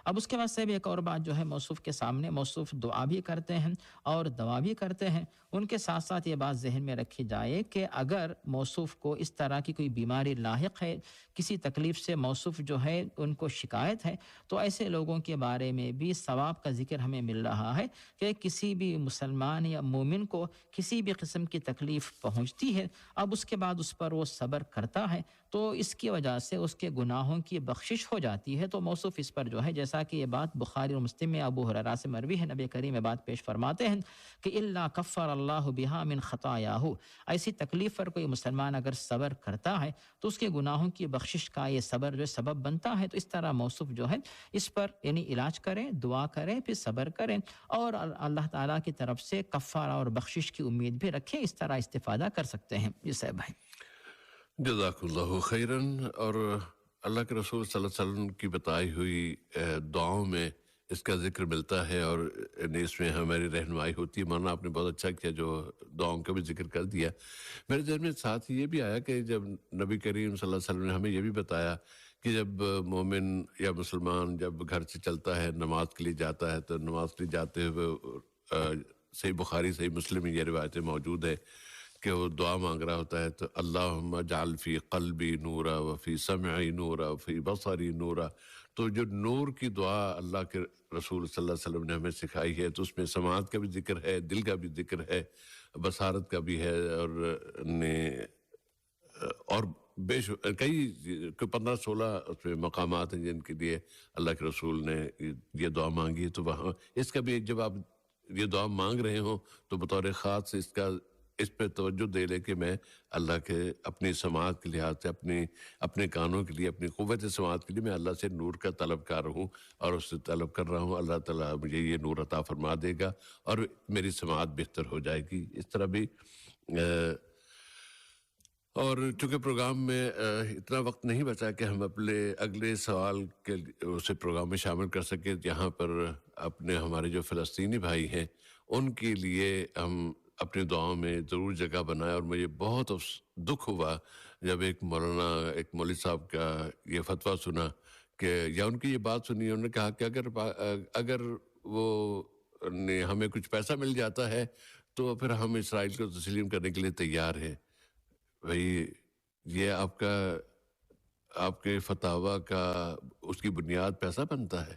اب اس کے بعد سے بھی ایک اور بات جو ہے موصوف کے سامنے، موصوف دعا بھی کرتے ہیں اور دوا بھی کرتے ہیں. ان کے ساتھ ساتھ یہ بات ذہن میں رکھی جائے کہ اگر موصوف کو اس طرح کی کوئی بیماری لاحق ہے، کسی تکلیف سے موصوف جو ہے ان کو شکایت ہے، تو ایسے لوگوں کے بارے میں بھی ثواب کا ذکر ہمیں مل رہا ہے کہ کسی بھی مسلمان یا مومن کو کسی بھی قسم کی تکلیف پہنچتی ہے، اب اس کے بعد اس پر وہ صبر کرتا ہے تو اس کی وجہ سے اس کے گناہوں کی بخشش ہو جاتی ہے. تو موصوف اس پر جو ہے، جیسا کہ یہ بات بخاری اور مسلم میں ابو ہریرہ سے مروی ہے، نبی کریم میں بات پیش فرماتے ہیں کہ الا کفر اللہ بہا من خطایاہ. ایسی تکلیف پر کوئی مسلمان اگر صبر کرتا ہے تو اس کے گناہوں کی بخشش کا یہ صبر جو سبب بنتا ہے. تو اس طرح موصوف جو ہے اس پر یعنی علاج کریں، دعا کریں، پھر صبر کریں، اور اللہ تعالیٰ کی طرف سے کفارہ اور بخشش کی امید بھی رکھیں. اس طرح استفادہ کر سکتے ہیں. یہ صاحب ہے. جزاک اللہ خیراً. اور اللہ کے رسول صلی اللہ علیہ وسلم کی بتائی ہوئی دعاؤں میں اس کا ذکر ملتا ہے، اور اس میں ہماری رہنمائی ہوتی ہے. مولانا آپ نے بہت اچھا کیا جو دعاؤں کا بھی ذکر کر دیا. میرے ذہن میں ساتھ یہ بھی آیا کہ جب نبی کریم صلی اللہ علیہ وسلم نے ہمیں یہ بھی بتایا کہ جب مومن یا مسلمان جب گھر سے چلتا ہے نماز کے لیے جاتا ہے، تو نماز کے لیے جاتے ہوئے صحیح بخاری صحیح مسلم میں یہ روایتیں موجود ہے کہ وہ دعا مانگ رہا ہوتا ہے تو اللہم اجعل فی قلبی نورا وفی سمعی نورا وفی بصری نورا. تو جو نور کی دعا اللہ کے رسول صلی اللہ علیہ وسلم نے ہمیں سکھائی ہے، تو اس میں سماعت کا بھی ذکر ہے، دل کا بھی ذکر ہے، بصارت کا بھی ہے، اور کئی 15-16 اس میں مقامات ہیں جن کے لیے اللہ کے رسول نے یہ دعا مانگی ہے. تو وہاں اس کا بھی جب آپ یہ دعا مانگ رہے ہوں تو بطور خاص اس پہ توجہ دے لے کہ میں اللہ کے اپنی سماعت کے لحاظ سے، اپنے کانوں کے لیے، اپنی قوت سماعت کے لیے میں اللہ سے نور کا طلب کر رہا ہوں، اور اس سے طلب کر رہا ہوں اللہ تعالیٰ مجھے یہ نور عطا فرما دے گا اور میری سماعت بہتر ہو جائے گی. اس طرح بھی اور چونکہ پروگرام میں اتنا وقت نہیں بچا کہ ہم اپنے اگلے سوال کے اسے پروگرام میں شامل کر سکیں. یہاں پر اپنے ہمارے جو فلسطینی بھائی ہیں ان کے لیے ہم اپنی دعاؤں میں ضرور جگہ بنائے. اور مجھے بہت دکھ ہوا جب ایک مولوی صاحب کا یہ فتویٰ سنا کہ یا ان کی یہ بات سنی، انہوں نے کہا کہ اگر وہ ہمیں کچھ پیسہ مل جاتا ہے تو پھر ہم اسرائیل کو تسلیم کرنے کے لیے تیار ہیں. بھائی یہ آپ کے فتاویٰ کا اس کی بنیاد پیسہ بنتا ہے؟